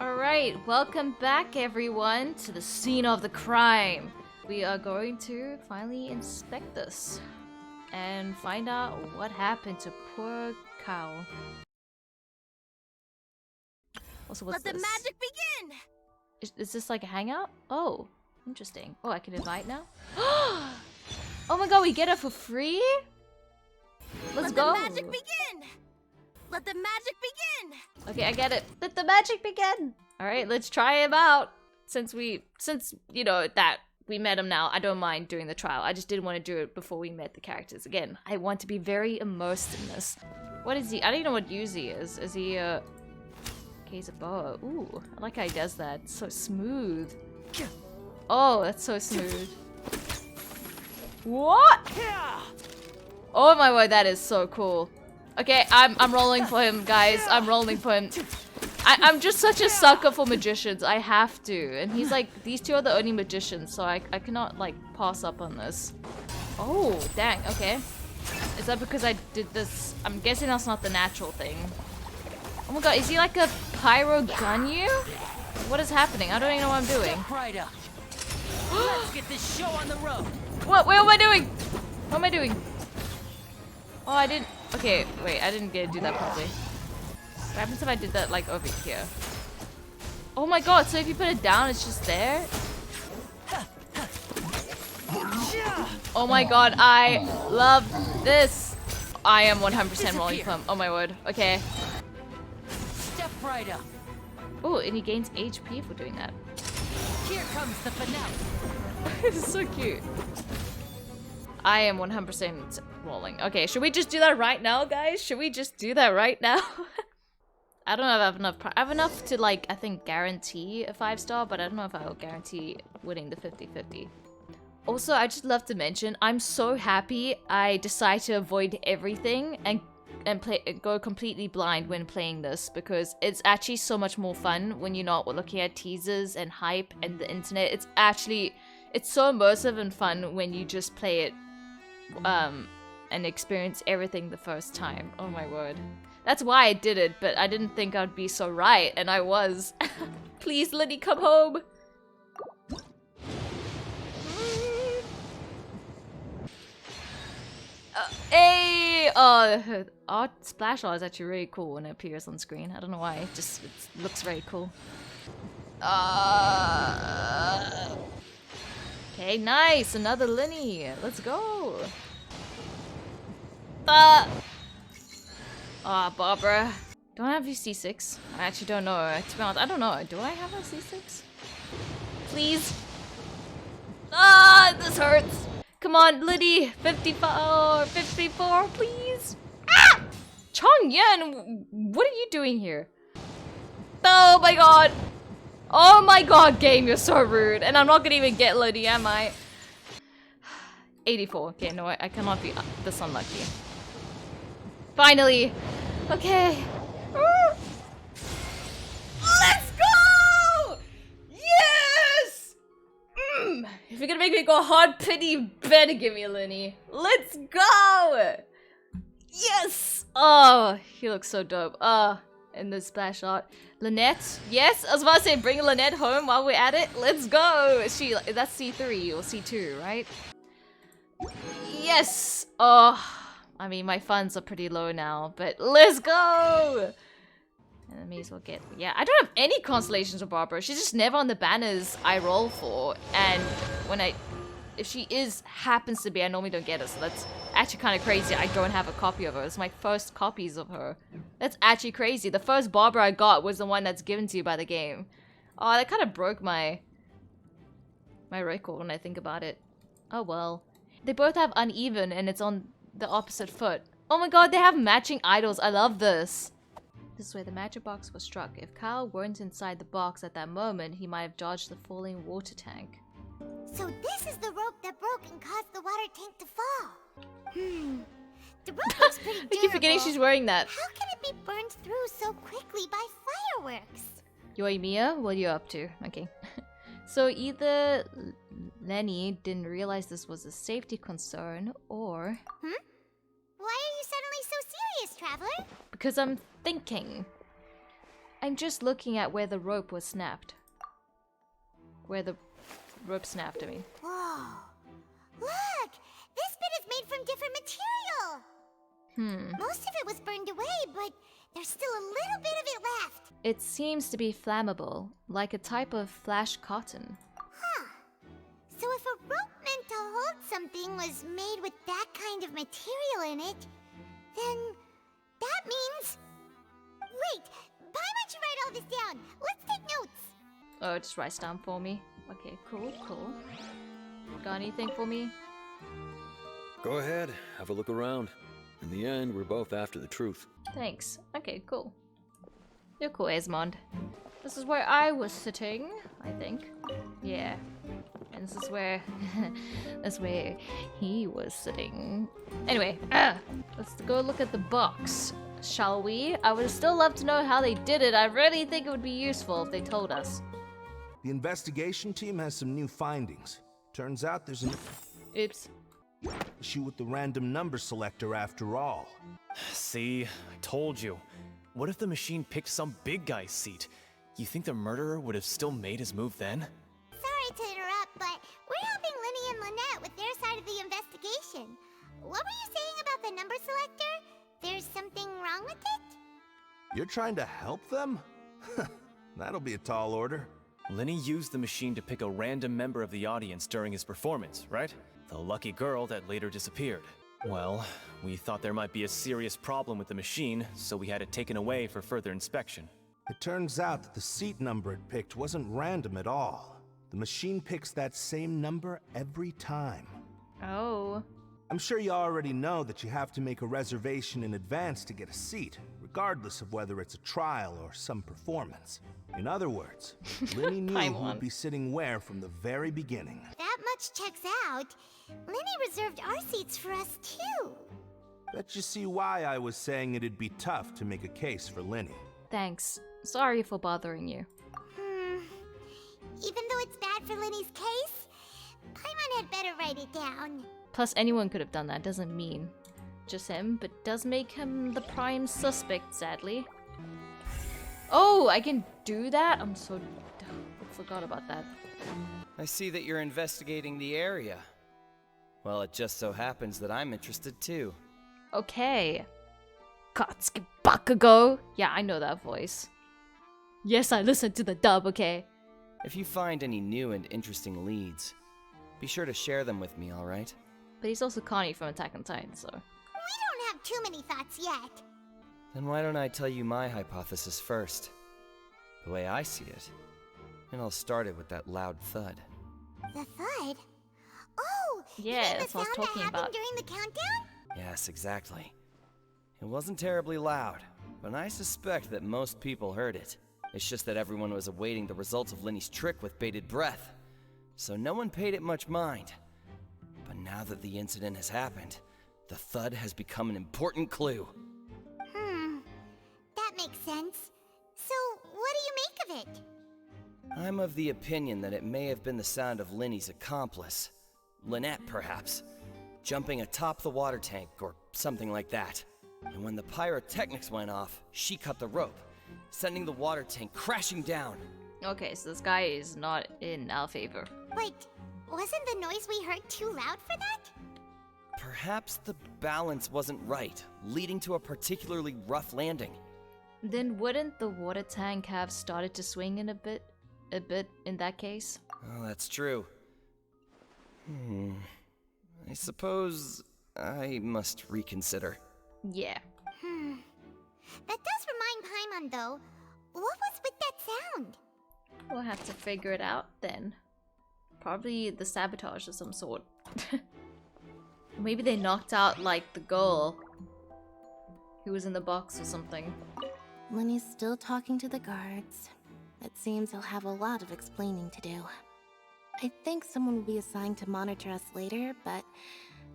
Alright, welcome back everyone to the scene of the crime. We are going to finally inspect this and find out what happened to poor cow. Also, what's Let this? the magic begin! Is this like a hangout? Oh, interesting. Oh, I can invite now? Oh my god, we get it for free? Let's go! Let the magic begin! Let the magic begin! Okay, I get it. Let the magic begin! Alright, let's try him out. Since you know, that we met him now, I don't mind doing the trial. I just didn't want to do it before we met the characters. Again, I want to be very immersed in this. What is he? I don't even know what use he is. Is he, okay, he's a boa. Ooh, I like how he does that. It's so smooth. Oh, that's so smooth. What? Oh my word, that is so cool. Okay, I'm rolling for him, guys. I'm rolling for him. I'm just such a sucker for magicians. I have to. And he's like, these two are the only magicians, so I cannot, like, pass up on this. Oh, dang, okay. Is that because I did this? I'm guessing that's not the natural thing. Oh my god, is he like a pyro gunyu? What is happening? I don't even know what I'm doing. Right up. Let's get this show on the road. What am I doing? What am I doing? Oh, I didn't. Okay, wait, I didn't get to do that properly. What happens if I did that like over here? Oh my god, so if you put it down, it's just there? Oh my god, I love this. I am 100% rolling for him. Oh my word. Okay. Step right up. Oh, and he gains HP for doing that. Here comes the finale. This is so cute. I am 100% rolling. Okay, should we just do that right now, guys? Should we just do that right now? I don't know if I have enough. I have enough to, like, I think guarantee a 5-star, but I don't know if I'll guarantee winning the 50-50. Also, I just love to mention, I'm so happy I decide to avoid everything and go completely blind when playing this, because it's actually so much more fun when you're not looking at teasers and hype and the internet. It's so immersive and fun when you just play it and experience everything the first time. Oh my word. That's why I did it, but I didn't think I'd be so right, and I was. Please, Lyney, come home! Hey! Oh, art splash art is actually really cool when it appears on screen. I don't know why, it looks very cool. Okay, nice! Another Lyney! Let's go! Barbara. Do I have a C6? I actually don't know. To be honest, I don't know. Do I have a C6? Please? This hurts! Come on, Lyney! 54, please! Ah! Chongyan! What are you doing here? Oh my god! Oh my god, game, you're so rude. And I'm not gonna even get Lyney, am I? 84. Okay, no, I cannot be this unlucky. Finally! Okay. Let's go! Yes! If you're gonna make me go hard pity, you better give me a Lyney. Let's go! Yes! Oh, he looks so dope. In the splash shot. Lynette? Yes? I was about to say bring Lynette home while we're at it. Let's go! That's C3 or C2, right? Yes! Oh, I mean, my funds are pretty low now, but let's go! And I may as well get... Yeah, I don't have any constellations with Barbara. She's just never on the banners I roll for. And if she happens to be, I normally don't get her. So that's actually kind of crazy. I don't have a copy of her. It's my first copies of her. That's actually crazy. The first Barbara I got was the one that's given to you by the game. Oh, that kind of broke my record when I think about it. Oh well. They both have uneven and it's on the opposite foot. Oh my god, they have matching idols. I love this. This is where the magic box was struck. If Kyle weren't inside the box at that moment, he might have dodged the falling water tank. So this is the rope that broke and caused the water tank to fall. The rope looks pretty durable. I keep forgetting she's wearing that. How can it be burned through so quickly by fireworks? Yoi Mia, what are you up to? Okay. So either Lyney didn't realize this was a safety concern, or... Why are you suddenly so serious, Traveler? Because I'm thinking. I'm just looking at where the rope was snapped. Where the rope snapped, I mean. Whoa. Look! This bit is made from different material! Most of it was burned away, but there's still a little bit of it left. It seems to be flammable, like a type of flash cotton. Huh. So if a rope meant to hold something was made with that kind of material in it, then that means... Wait, why don't you write all this down? Let's take notes. Oh, it just writes down for me. Okay, cool, cool. Got anything for me? Go ahead, have a look around. In the end, we're both after the truth. Thanks. Okay, cool. You're cool, Esmond. This is where I was sitting, I think. Yeah. And this is where... that's where he was sitting. Anyway, let's go look at the box, shall we? I would still love to know how they did it. I really think it would be useful if they told us. The investigation team has some new findings. Turns out there's an Oops. issue with the random number selector after all. See, I told you. What if the machine picked some big guy's seat? You think the murderer would have still made his move then? Sorry to interrupt, but we're helping Lyney and Lynette with their side of the investigation. What were you saying about the number selector? There's something wrong with it? You're trying to help them? That'll be a tall order. Lyney used the machine to pick a random member of the audience during his performance, right? The lucky girl that later disappeared. Well, we thought there might be a serious problem with the machine, so we had it taken away for further inspection. It turns out that the seat number it picked wasn't random at all. The machine picks that same number every time. Oh. I'm sure you already know that you have to make a reservation in advance to get a seat, regardless of whether it's a trial or some performance. In other words, Lyney knew who would be sitting where from the very beginning. That much checks out. Lyney reserved our seats for us too. Bet you see why I was saying it'd be tough to make a case for Lyney. Thanks. Sorry for bothering you. Even though it's bad for Lyney's case, Paimon had better write it down. Plus, anyone could have done that. Doesn't mean just him, but does make him the prime suspect, sadly. Oh, I can do that? I'm so... I forgot about that. I see that you're investigating the area. Well, it just so happens that I'm interested too. Okay. Katsuki Bakugo. Yeah, I know that voice. Yes, I listened to the dub, okay? If you find any new and interesting leads, be sure to share them with me, alright? But he's also Connie from Attack on Titan, so... We don't have too many thoughts yet. Then why don't I tell you my hypothesis first? The way I see it. And I'll start it with that loud thud. The thud? Oh! Yeah, you that's mean what I was the sound talking that about. happened during the countdown? Yes, exactly. It wasn't terribly loud, but I suspect that most people heard it. It's just that everyone was awaiting the results of Lyney's trick with bated breath, so no one paid it much mind. But now that the incident has happened, the thud has become an important clue. That makes sense. So, what do you make of it? I'm of the opinion that it may have been the sound of Lyney's accomplice, Lynette perhaps, jumping atop the water tank or something like that. And when the pyrotechnics went off, she cut the rope, sending the water tank crashing down. Okay, so this guy is not in our favor. Wait, wasn't the noise we heard too loud for that? Perhaps the balance wasn't right, leading to a particularly rough landing. Then wouldn't the water tank have started to swing in a bit in that case? Oh, that's true. I suppose I must reconsider. Yeah. That does remind Paimon, though. What was with that sound? We'll have to figure it out then. Probably the sabotage of some sort. Maybe they knocked out, like, the girl who was in the box or something. Lyney's still talking to the guards. It seems he'll have a lot of explaining to do. I think someone will be assigned to monitor us later, but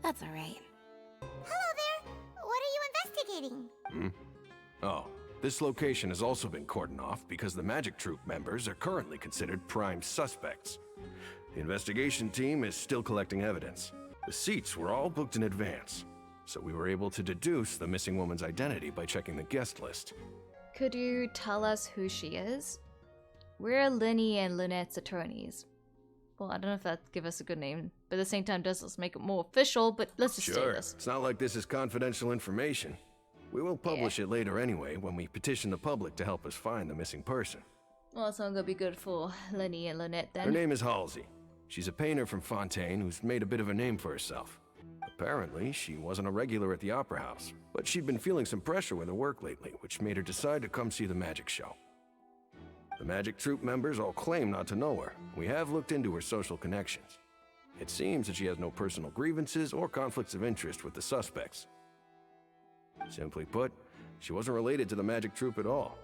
that's alright. Hello there. What are you investigating? Oh, this location has also been cordoned off because the Magic Troop members are currently considered prime suspects. The investigation team is still collecting evidence. The seats were all booked in advance, so we were able to deduce the missing woman's identity by checking the guest list. Could you tell us who she is? We're Lyney and Lynette's attorneys. Well, I don't know if that gives us a good name, but at the same time does let's make it more official, but let's just say this. It's not like this is confidential information. We will publish it later anyway when we petition the public to help us find the missing person. Well, it's not gonna be good for Lyney and Lynette then. Her name is Halsey. She's a painter from Fontaine who's made a bit of a name for herself. Apparently, she wasn't a regular at the Opera House, but she'd been feeling some pressure with her work lately, which made her decide to come see the magic show. The magic troupe members all claim not to know her. We have looked into her social connections. It seems that she has no personal grievances or conflicts of interest with the suspects. Simply put, she wasn't related to the magic troupe at all,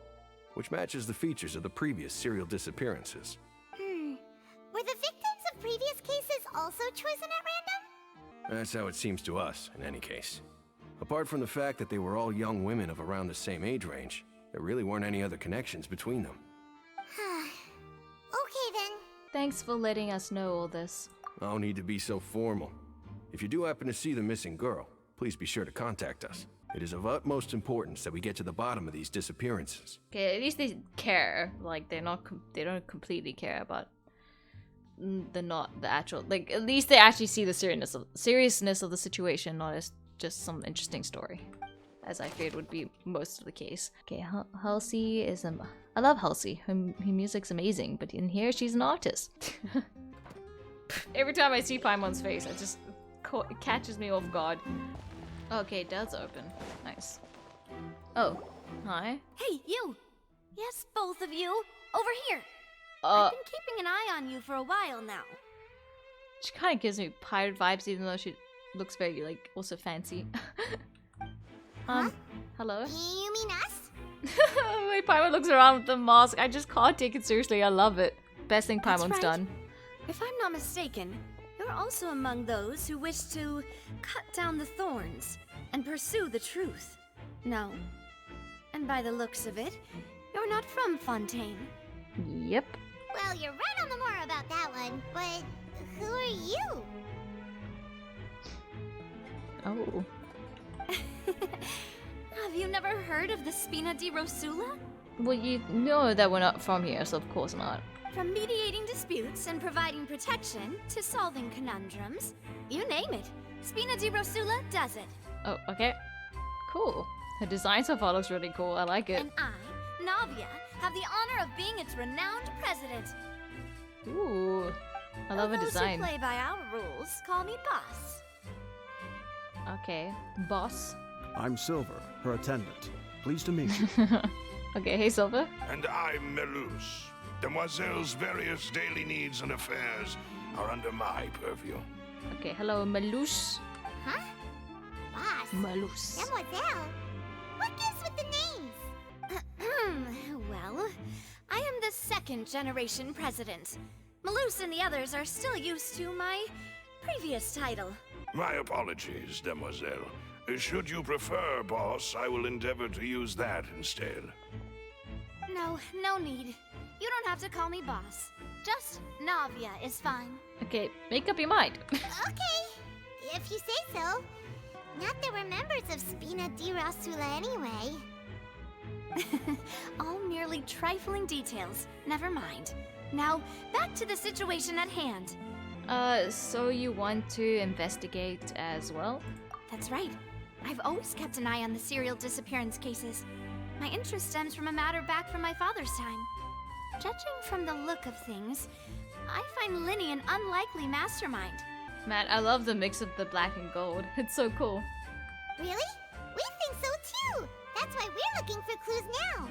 which matches the features of the previous serial disappearances. Were the victims of previous cases also chosen at random? That's how it seems to us, in any case. Apart from the fact that they were all young women of around the same age range, there really weren't any other connections between them. Okay then. Thanks for letting us know all this. No need to be so formal. If you do happen to see the missing girl, please be sure to contact us. It is of utmost importance that we get to the bottom of these disappearances. Okay, at least they care. Like they don't completely care about the actual. Like at least they actually see the seriousness of the situation, not as just some interesting story, as I feared would be most of the case. Okay, Halsey is I love Halsey. Her music's amazing, but in here she's an artist. Every time I see Paimon's face, it catches me off guard. Okay, door's open. Nice. Oh, hi. Hey, you! Yes, both of you! Over here! I've been keeping an eye on you for a while now. She kind of gives me pirate vibes, even though she looks very, like, also fancy. Hello? You mean us? My Paimon looks around with the mask. I just can't take it seriously. I love it. Best thing Paimon's done. If I'm not mistaken, you're also among those who wish to cut down the thorns and pursue the truth. No. And by the looks of it, you're not from Fontaine. Yep. Well, you're right on the more about that one, but who are you? Oh. Have you never heard of the Spina di Rosula? Well, you know that we're not from here, so of course not. From mediating disputes and providing protection to solving conundrums, you name it, Spina di Rosula does it. Oh, okay. Cool. Her design so far looks really cool. I like it. And I, Navia, have the honor of being its renowned president. Ooh. I love her design. Those who play by our rules call me boss. Okay. Boss. I'm Silver, her attendant. Pleased to meet you. Okay, hey Silver. And I'm Melus. Demoiselle's various daily needs and affairs are under my purview. Okay, hello, Melus. Huh? Boss? Melus. Demoiselle? What gives with the names? Well, I am the second generation president. Melus and the others are still used to my previous title. My apologies, Demoiselle. Should you prefer, boss, I will endeavor to use that instead. No need. You don't have to call me boss. Just Navia is fine. Okay, make up your mind. Okay, if you say so. Not that we're members of Spina di Rosula anyway. All merely trifling details. Never mind. Now, back to the situation at hand. So you want to investigate as well? That's right. I've always kept an eye on the serial disappearance cases. My interest stems from a matter back from my father's time. Judging from the look of things, I find Lyney an unlikely mastermind. Man, I love the mix of the black and gold. It's so cool. Really? We think so too! That's why we're looking for clues now.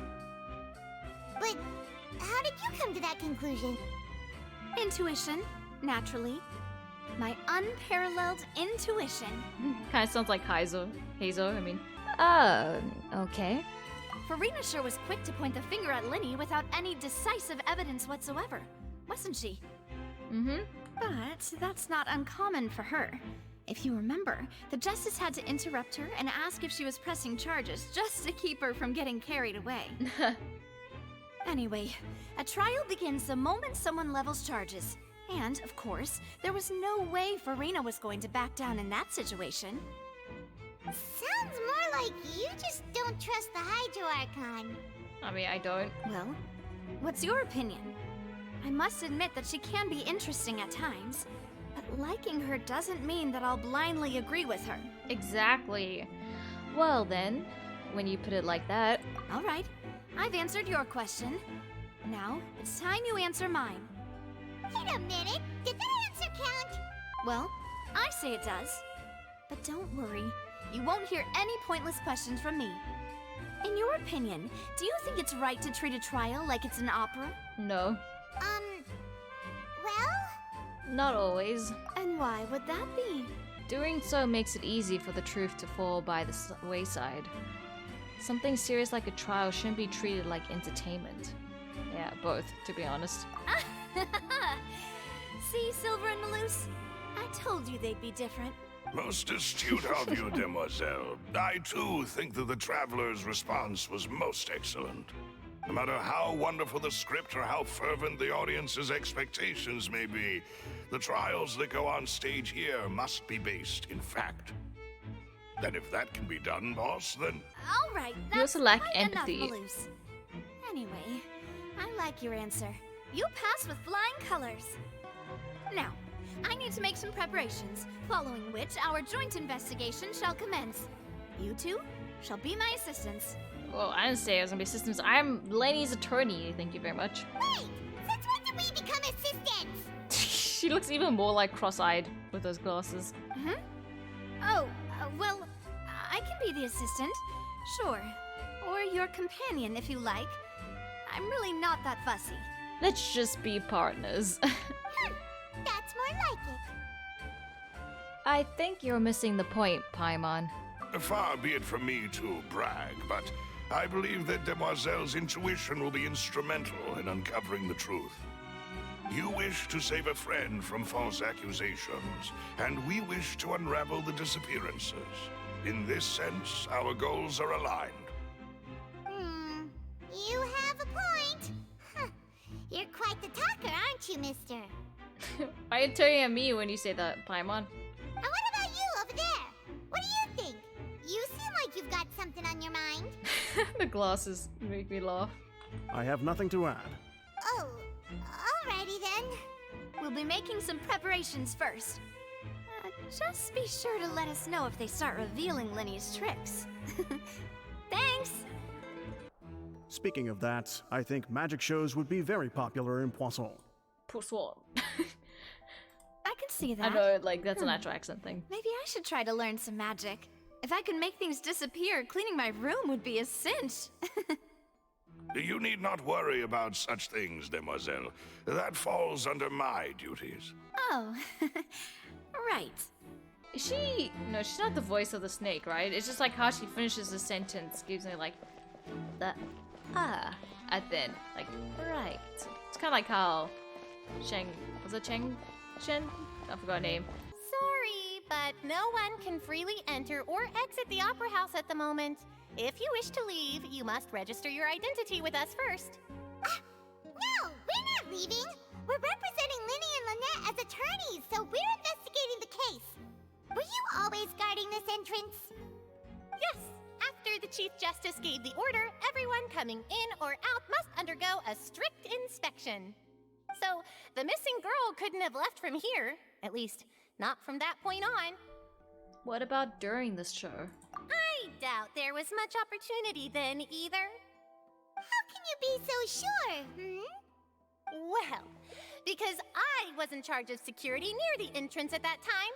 But how did you come to that conclusion? Intuition, naturally. My unparalleled intuition. Kinda sounds like Heizo, I mean. Okay. Farina sure was quick to point the finger at Lyney without any decisive evidence whatsoever, wasn't she? Mm-hmm. But that's not uncommon for her. If you remember, the Justice had to interrupt her and ask if she was pressing charges just to keep her from getting carried away. Anyway, a trial begins the moment someone levels charges. And, of course, there was no way Farina was going to back down in that situation. Sounds more like you just don't trust the Hydro Archon. I mean, I don't. Well, what's your opinion? I must admit that she can be interesting at times, but liking her doesn't mean that I'll blindly agree with her. Exactly. Well then, when you put it like that. Alright, I've answered your question. Now, it's time you answer mine. Wait a minute, did that answer count? Well, I say it does. But don't worry, you won't hear any pointless questions from me. In your opinion, do you think it's right to treat a trial like it's an opera? No. Well? Not always. And why would that be? Doing so makes it easy for the truth to fall by the wayside. Something serious like a trial shouldn't be treated like entertainment. Yeah, both, to be honest. See, Silver and Maloose? I told you they'd be different. Most astute of you, demoiselle. I too think that the traveler's response was most excellent. No matter how wonderful the script or how fervent the audience's expectations may be, the trials that go on stage here must be based in fact. And if that can be done, boss, then... Alright, you that's also lack quite empathy. enough, Maloose. Anyway, I like your answer. You pass with flying colors. Now, I need to make some preparations, following which our joint investigation shall commence. You two shall be my assistants. Well, I didn't say I was gonna be assistants. I'm Lyney's attorney, thank you very much. Wait! Since when did we become assistants? She looks even more like cross-eyed with those glasses. Oh, well, I can be the assistant, sure. Or your companion, if you like. I'm really not that fussy. Let's just be partners. That's more like it. I think you're missing the point, Paimon. Far be it from me to brag, but I believe that Demoiselle's intuition will be instrumental in uncovering the truth. You wish to save a friend from false accusations, and we wish to unravel the disappearances. In this sense, our goals are aligned. You have a point. Huh. You're quite the talker, aren't you, mister? Why are you turning at me when you say that, Paimon? And what about you over there? What do you think? You seem like you've got something on your mind. The glasses make me laugh. I have nothing to add. Oh, alrighty then. We'll be making some preparations first. Just be sure to let us know if they start revealing Lyney's tricks. Thanks! Speaking of that, I think magic shows would be very popular in Poisson. Poisson. I can see that. I know, like, that's an actual accent thing. Maybe I should try to learn some magic. If I could make things disappear, cleaning my room would be a cinch. You need not worry about such things, demoiselle. That falls under my duties. Oh, right. Is she... No, she's not the voice of the snake, right? It's just like how she finishes the sentence gives me like the at the end. Like, right. It's kind of like how Shen... I forgot her name. Sorry, but no one can freely enter or exit the Opera House at the moment. If you wish to leave, you must register your identity with us first. No, we're not leaving. We're representing Lyney and Lynette as attorneys, so we're investigating the case. Were you always guarding this entrance? Yes. After the Chief Justice gave the order, everyone coming in or out must undergo a strict inspection. So, the missing girl couldn't have left from here. At least, not from that point on. What about during this show? I doubt there was much opportunity then, either. How can you be so sure, Well, because I was in charge of security near the entrance at that time.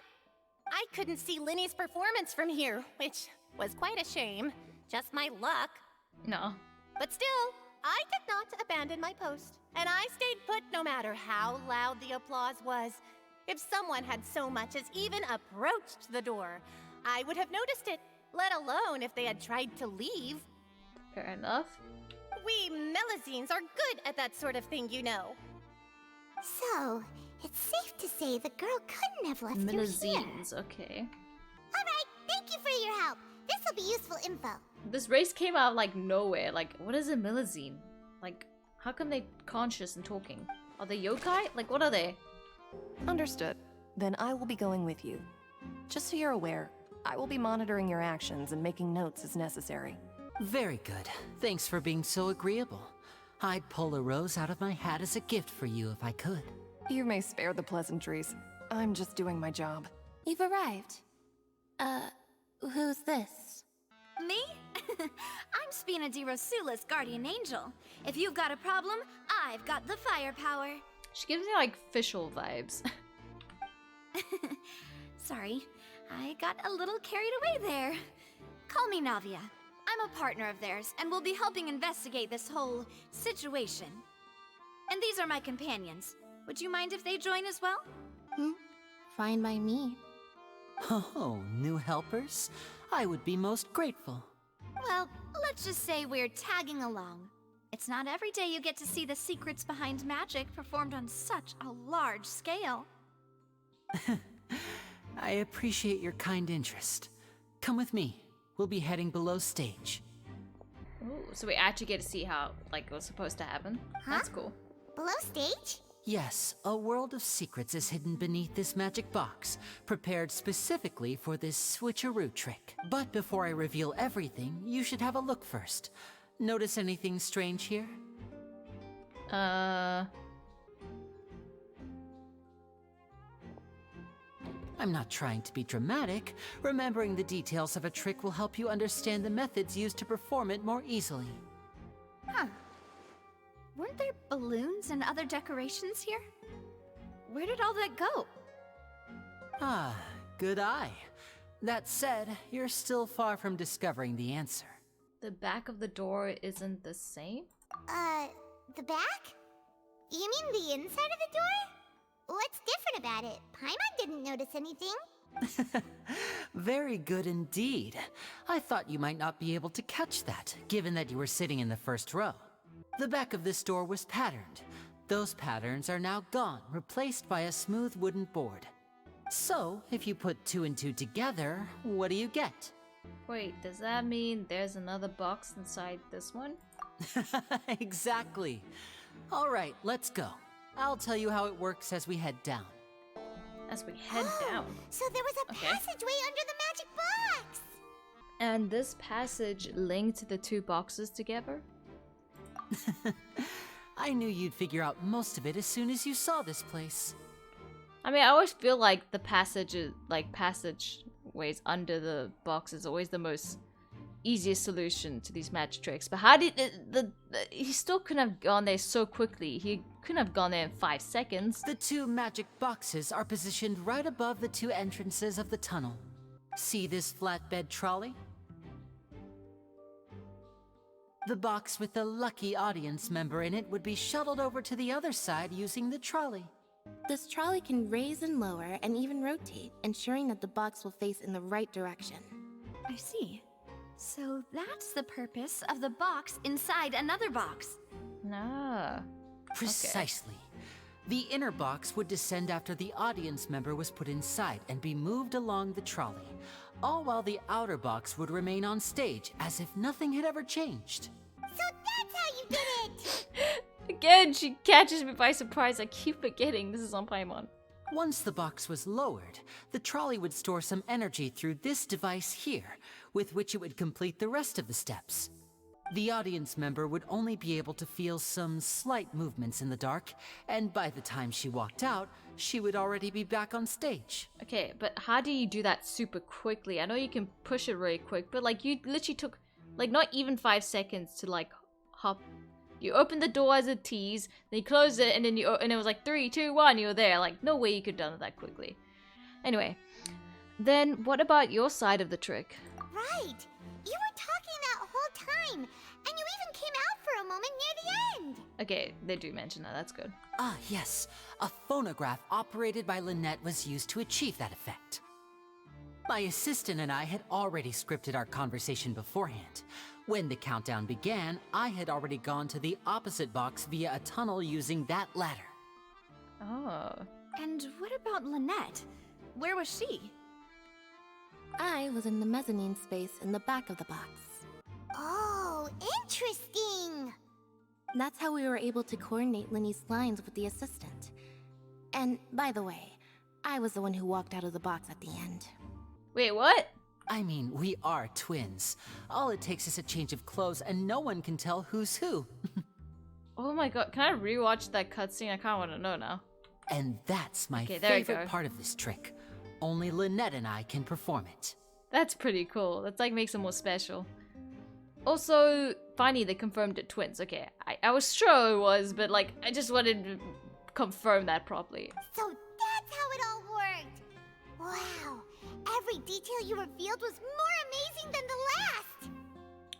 I couldn't see Lyney's performance from here, which was quite a shame. Just my luck. No. But still, I did not abandon my post, and I stayed put no matter how loud the applause was. If someone had so much as even approached the door, I would have noticed it, let alone if they had tried to leave. Fair enough. We Melusines are good at that sort of thing, you know. So, it's safe to say the girl couldn't have left through here. Melusines, okay. Alright, thank you for your help. This will be useful info. This race came out of, like, nowhere. Like, what is a Melusine? Like, how come they conscious and talking? Are they yokai? Like, what are they? Understood. Then I will be going with you. Just so you're aware, I will be monitoring your actions and making notes as necessary. Very good. Thanks for being so agreeable. I'd pull a rose out of my hat as a gift for you if I could. You may spare the pleasantries. I'm just doing my job. You've arrived. Who's this? Me? I'm Spina di Rosula's guardian angel. If you've got a problem, I've got the firepower. She gives me like official vibes. Sorry, I got a little carried away there. Call me Navia. I'm a partner of theirs, and will be helping investigate this whole situation. And these are my companions. Would you mind if they join as well? Fine by me. Oh, new helpers? I would be most grateful. Well, let's just say we're tagging along. It's not every day you get to see the secrets behind magic performed on such a large scale. I appreciate your kind interest. Come with me. We'll be heading below stage. Ooh, so we actually get to see how, like, it was supposed to happen. That's cool. Below stage? Yes, a world of secrets is hidden beneath this magic box, prepared specifically for this switcheroo trick. But before I reveal everything, you should have a look first. Notice anything strange here? I'm not trying to be dramatic. Remembering the details of a trick will help you understand the methods used to perform it more easily. Huh. Weren't there balloons and other decorations here? Where did all that go? Ah, good eye. That said, you're still far from discovering the answer. The back of the door isn't the same? The back? You mean the inside of the door? What's different about it? Paimon didn't notice anything. Very good indeed. I thought you might not be able to catch that, given that you were sitting in the first row. The back of this door was patterned. Those patterns are now gone, replaced by a smooth wooden board. So, if you put 2 and 2 together, what do you get? Wait, does that mean there's another box inside this one? Exactly. All right, let's go. I'll tell you how it works as we head down. As we head down? So there was a passageway under the magic box! And this passage linked the 2 boxes together? I knew you'd figure out most of it as soon as you saw this place. I mean, I always feel like the passageways under the box is always the most easiest solution to these magic tricks. But how did he still couldn't have gone there so quickly? He couldn't have gone there in 5 seconds. The 2 magic boxes are positioned right above the 2 entrances of the tunnel. See this flatbed trolley? The box with the lucky audience member in it would be shuttled over to the other side using the trolley. This trolley can raise and lower and even rotate, ensuring that the box will face in the right direction. I see. So that's the purpose of the box inside another box. Nah. Precisely. Okay. The inner box would descend after the audience member was put inside and be moved along the trolley, all while the outer box would remain on stage as if nothing had ever changed. So that's how you did it! Again, she catches me by surprise. I keep forgetting this is on Paimon. Once the box was lowered, the trolley would store some energy through this device here, with which it would complete the rest of the steps. The audience member would only be able to feel some slight movements in the dark, and by the time she walked out, she would already be back on stage. Okay, but how do you do that super quickly? I know you can push it really quick, but like you literally took like not even 5 seconds to like hop. You opened the door as a tease, then you closed it, and then and it was like 3, 2, 1, you were there. Like, no way you could have done it that quickly. Anyway, then what about your side of the trick? Right! You were talking that whole time, and you even came out for a moment near the end! Okay, they do mention that, that's good. Ah, yes. A phonograph operated by Lynette was used to achieve that effect. My assistant and I had already scripted our conversation beforehand. When the countdown began, I had already gone to the opposite box via a tunnel using that ladder. Oh. And what about Lynette? Where was she? I was in the mezzanine space in the back of the box. Oh, interesting! That's how we were able to coordinate Lyney's lines with the assistant. And by the way, I was the one who walked out of the box at the end. Wait, what? I mean, we are twins. All it takes is a change of clothes and no one can tell who's who. Oh my god, can I rewatch that cutscene? I kinda wanna know now. And that's my Okay, there you favorite go. part of this trick. Only Lynette and I can perform it. That's pretty cool. That's like makes it more special. Also, finally they confirmed it twins. Okay, I was sure it was, but like I just wanted to confirm that properly. So that's how it all worked. Wow, every detail you revealed was more amazing than the last.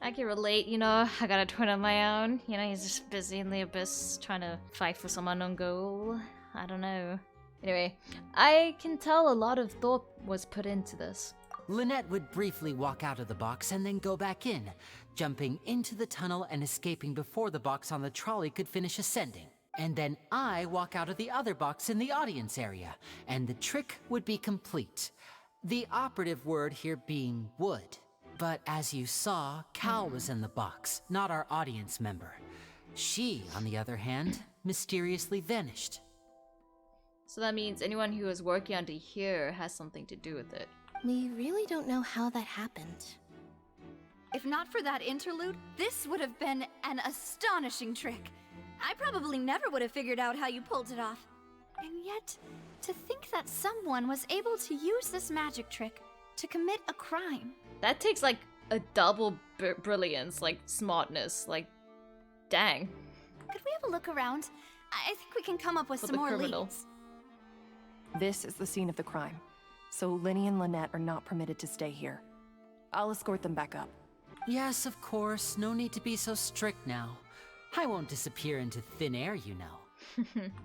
I can relate, you know, I got a twin of my own. You know, he's just busy in the abyss trying to fight for some unknown goal. I don't know. Anyway, I can tell a lot of thought was put into this. Lynette would briefly walk out of the box and then go back in, jumping into the tunnel and escaping before the box on the trolley could finish ascending. And then I walk out of the other box in the audience area, and the trick would be complete. The operative word here being would. But as you saw, Cal was in the box, not our audience member. She, on the other hand, mysteriously vanished. So that means anyone who was working under here has something to do with it. We really don't know how that happened. If not for that interlude, this would have been an astonishing trick. I probably never would have figured out how you pulled it off. And yet, to think that someone was able to use this magic trick to commit a crime. That takes like a double brilliance, like smartness, like dang. Could we have a look around? I think we can come up with For some the more criminal. leads. This is the scene of the crime, so Lyney and Lynette are not permitted to stay here. I'll escort them back up. Yes, of course. No need to be so strict now. I won't disappear into thin air, you know.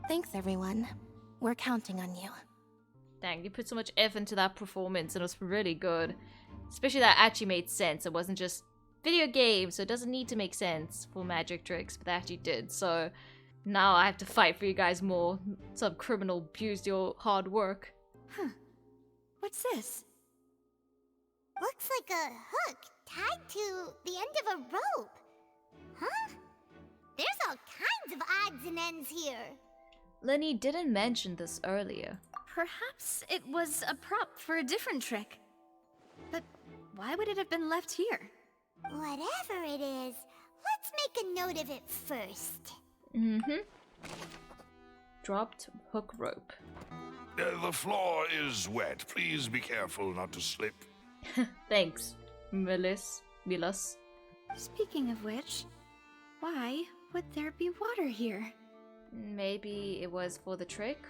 Thanks, everyone. We're counting on you. Dang, you put so much effort into that performance and it was really good. Especially that actually made sense. It wasn't just video game, so it doesn't need to make sense for magic tricks, but that actually did. So now I have to fight for you guys more. Some criminal abused your hard work. Huh. What's this? Looks like a hook tied to the end of a rope. Huh? There's all kinds of odds and ends here. Lyney didn't mention this earlier. Perhaps it was a prop for a different trick. But why would it have been left here? Whatever it is, let's make a note of it first. Dropped hook rope. The floor is wet. Please be careful not to slip. Thanks, Milas. Speaking of which, why would there be water here? Maybe it was for the trick?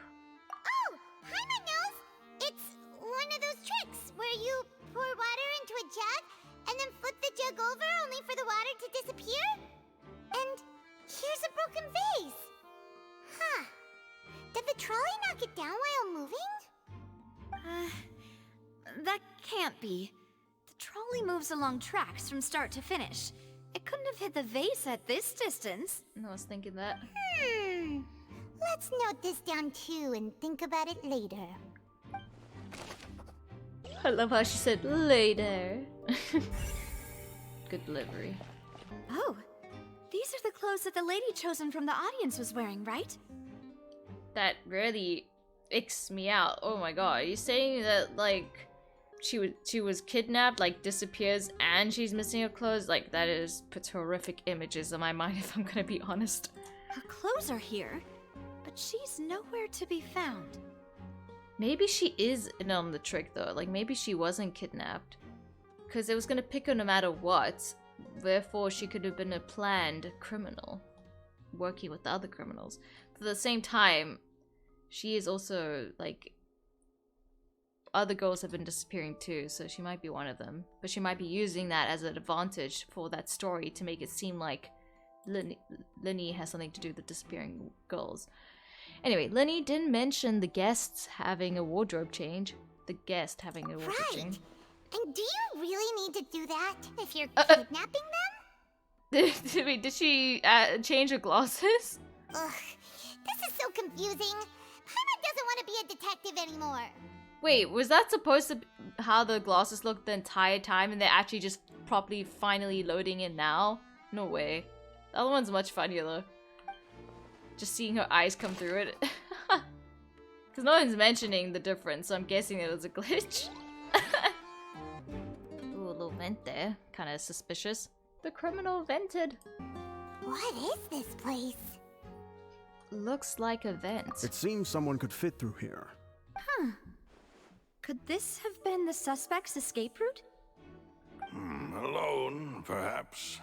Oh, Paimon knows! It's one of those tricks where you pour water into a jug and then flip the jug over only for the water to disappear? And here's a broken vase. Huh. Did the trolley knock it down while moving? That can't be. The trolley moves along tracks from start to finish. It couldn't have hit the vase at this distance. No, I was thinking that. Let's note this down too and think about it later. I love how she said later. Good delivery. Oh, these are the clothes that the lady chosen from the audience was wearing, right? That really icks me out. Oh my god, are you saying that like she was kidnapped, like disappears, and she's missing her clothes? Like that puts horrific images in my mind if I'm gonna be honest. Her clothes are here, but she's nowhere to be found. Maybe she is in on the trick though. Like maybe she wasn't kidnapped, because it was gonna pick her no matter what. Therefore, she could have been a planned criminal, working with the other criminals. But at the same time, she is also like other girls have been disappearing too, so she might be one of them. But she might be using that as an advantage for that story to make it seem like Lyney has something to do with the disappearing girls. Anyway, Lyney didn't mention the guests having a wardrobe change. The guest having a wardrobe change. And do you really need to do that if you're kidnapping them? Wait, did she change her glasses? Ugh, this is so confusing. Paimon doesn't want to be a detective anymore. Wait, was that supposed to be how the glasses looked the entire time and they're actually just properly finally loading in now? No way. The other one's much funnier though. Just seeing her eyes come through it. Because no one's mentioning the difference, so I'm guessing it was a glitch. vent there. Kind of suspicious. The criminal vented. What is this place? Looks like a vent. It seems someone could fit through here. Huh. Could this have been the suspect's escape route? Alone, perhaps.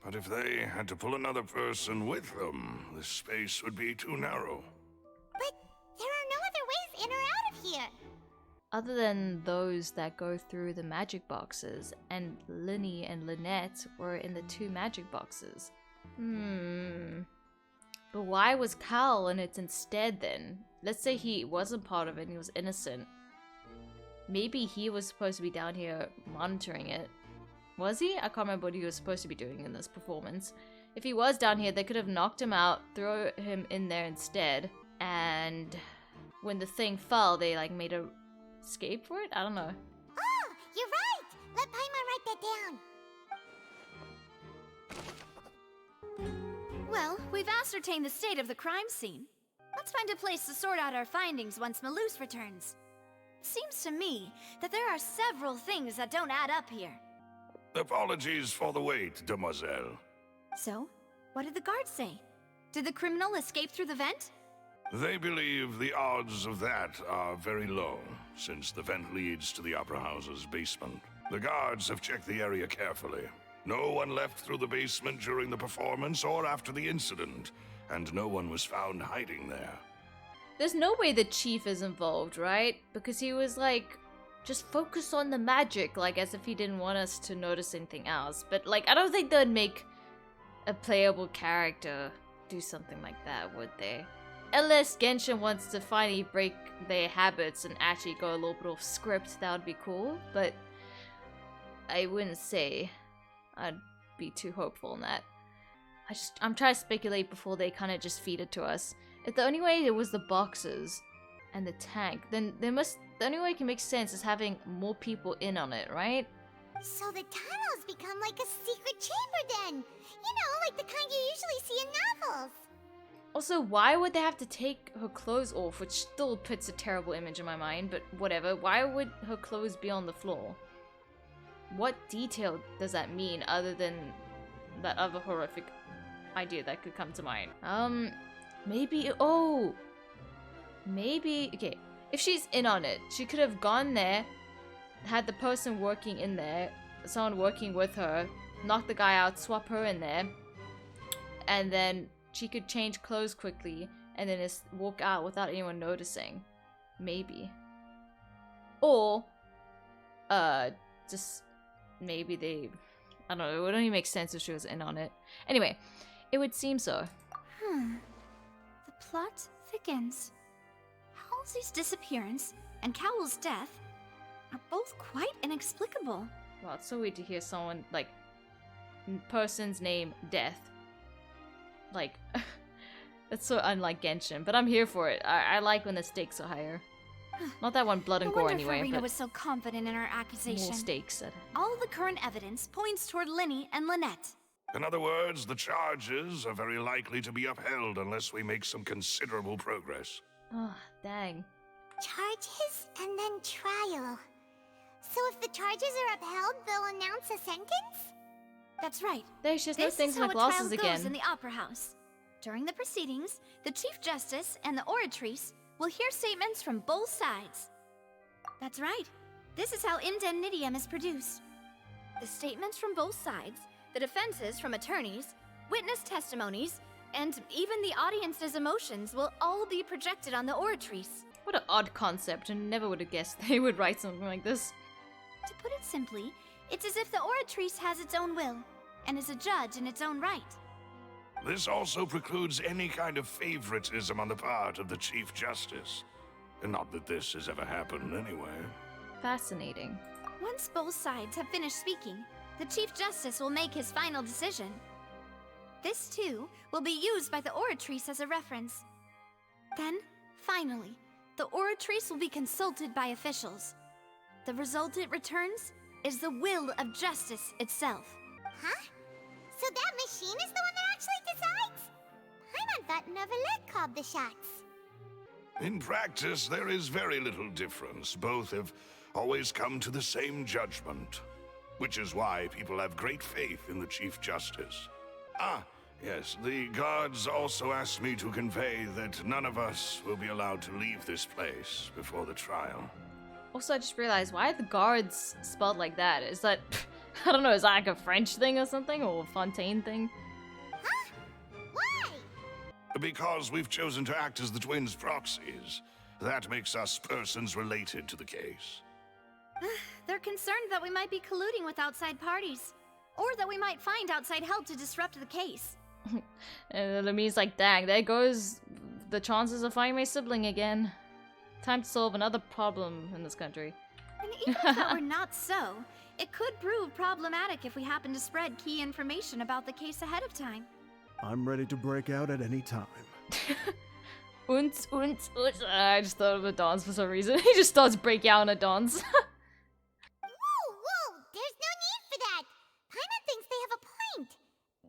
But if they had to pull another person with them, this space would be too narrow. But there are no other ways in or out of here. Other than those that go through the magic boxes, and Lyney and Lynette were in the 2 magic boxes. But why was Cal in it instead then? Let's say he wasn't part of it and he was innocent. Maybe he was supposed to be down here monitoring it. Was he? I can't remember what he was supposed to be doing in this performance. If he was down here, they could have knocked him out, throw him in there instead, and when the thing fell, they like made a escape for it? I don't know. Oh, you're right! Let Paimon write that down. Well, we've ascertained the state of the crime scene. Let's find a place to sort out our findings once Malus returns. It seems to me that there are several things that don't add up here. Apologies for the wait, demoiselle. So, what did the guards say? Did the criminal escape through the vent? They believe the odds of that are very low, since the vent leads to the Opera House's basement. The guards have checked the area carefully. No one left through the basement during the performance or after the incident, and no one was found hiding there. There's no way the chief is involved, right? Because he was like, just focus on the magic, like as if he didn't want us to notice anything else. But like, I don't think they'd make a playable character do something like that, would they? Unless Genshin wants to finally break their habits and actually go a little bit off script, that would be cool. But I wouldn't say I'd be too hopeful in that. I'm trying to speculate before they kind of just feed it to us. If the only way it was the boxes and the tank, then the only way it can make sense is having more people in on it, right? So the tunnels become like a secret chamber then. You know, like the kind you usually see in novels. Also, why would they have to take her clothes off, which still puts a terrible image in my mind, but whatever. Why would her clothes be on the floor? What detail does that mean other than that other horrific idea that could come to mind? Maybe, okay, if she's in on it, she could have gone there, had the person working in there, someone working with her, knock the guy out, swap her in there, and then she could change clothes quickly, and then just walk out without anyone noticing. Maybe. Or, just, maybe they, I don't know, it would only make sense if she was in on it. Anyway, it would seem so. The plot thickens. Halsey's disappearance and Cowell's death are both quite inexplicable. Wow, it's so weird to hear someone, like, person's name, death. Like, that's so unlike Genshin, but I'm here for it. I like when the stakes are higher. Not that one blood and gore anyway, Farina but was so confident in her accusation. more stakes. All the current evidence points toward Lyney and Lynette. In other words, the charges are very likely to be upheld unless we make some considerable progress. Oh, dang. Charges and then trial. So if the charges are upheld, they'll announce a sentence? That's right. There's just no This things is in how the a trial glosses goes again. in the Opera House. During the proceedings, the Chief Justice and the Oratrice will hear statements from both sides. That's right. This is how indemnitium is produced. The statements from both sides, the defenses from attorneys, witness testimonies, and even the audience's emotions will all be projected on the Oratrice. What an odd concept, and never would have guessed they would write something like this. To put it simply, it's as if the Oratrice has its own will, and is a judge in its own right. This also precludes any kind of favoritism on the part of the Chief Justice. And not that this has ever happened anyway. Fascinating. Once both sides have finished speaking, the Chief Justice will make his final decision. This, too, will be used by the Oratrice as a reference. Then, finally, the Oratrice will be consulted by officials. The result it returns is the will of justice itself. Huh? So that machine is the one that actually decides? Paimon thought Neverlet called the shots. In practice, there is very little difference. Both have always come to the same judgment. which is why people have great faith in the Chief Justice. Ah, yes, the guards also asked me to convey that none of us will be allowed to leave this place before the trial. Also, I just realized, why are the guards spelled like that? Is that, I don't know, is that like a French thing or something? Or a Fontaine thing? Huh? Why? Because we've chosen to act as the twins' proxies. That makes us persons related to the case. They're concerned that we might be colluding with outside parties. Or that we might find outside help to disrupt the case. And it means like, dang, there goes the chances of finding my sibling again. Time to solve another problem in this country. And even if that were not so, it could prove problematic if we happen to spread key information about the case ahead of time. I'm ready to break out at any time. Unz. I just thought of a dance for some reason. He just starts breaking out in a dance. Whoa, there's no need for that. Paimon thinks they have a point.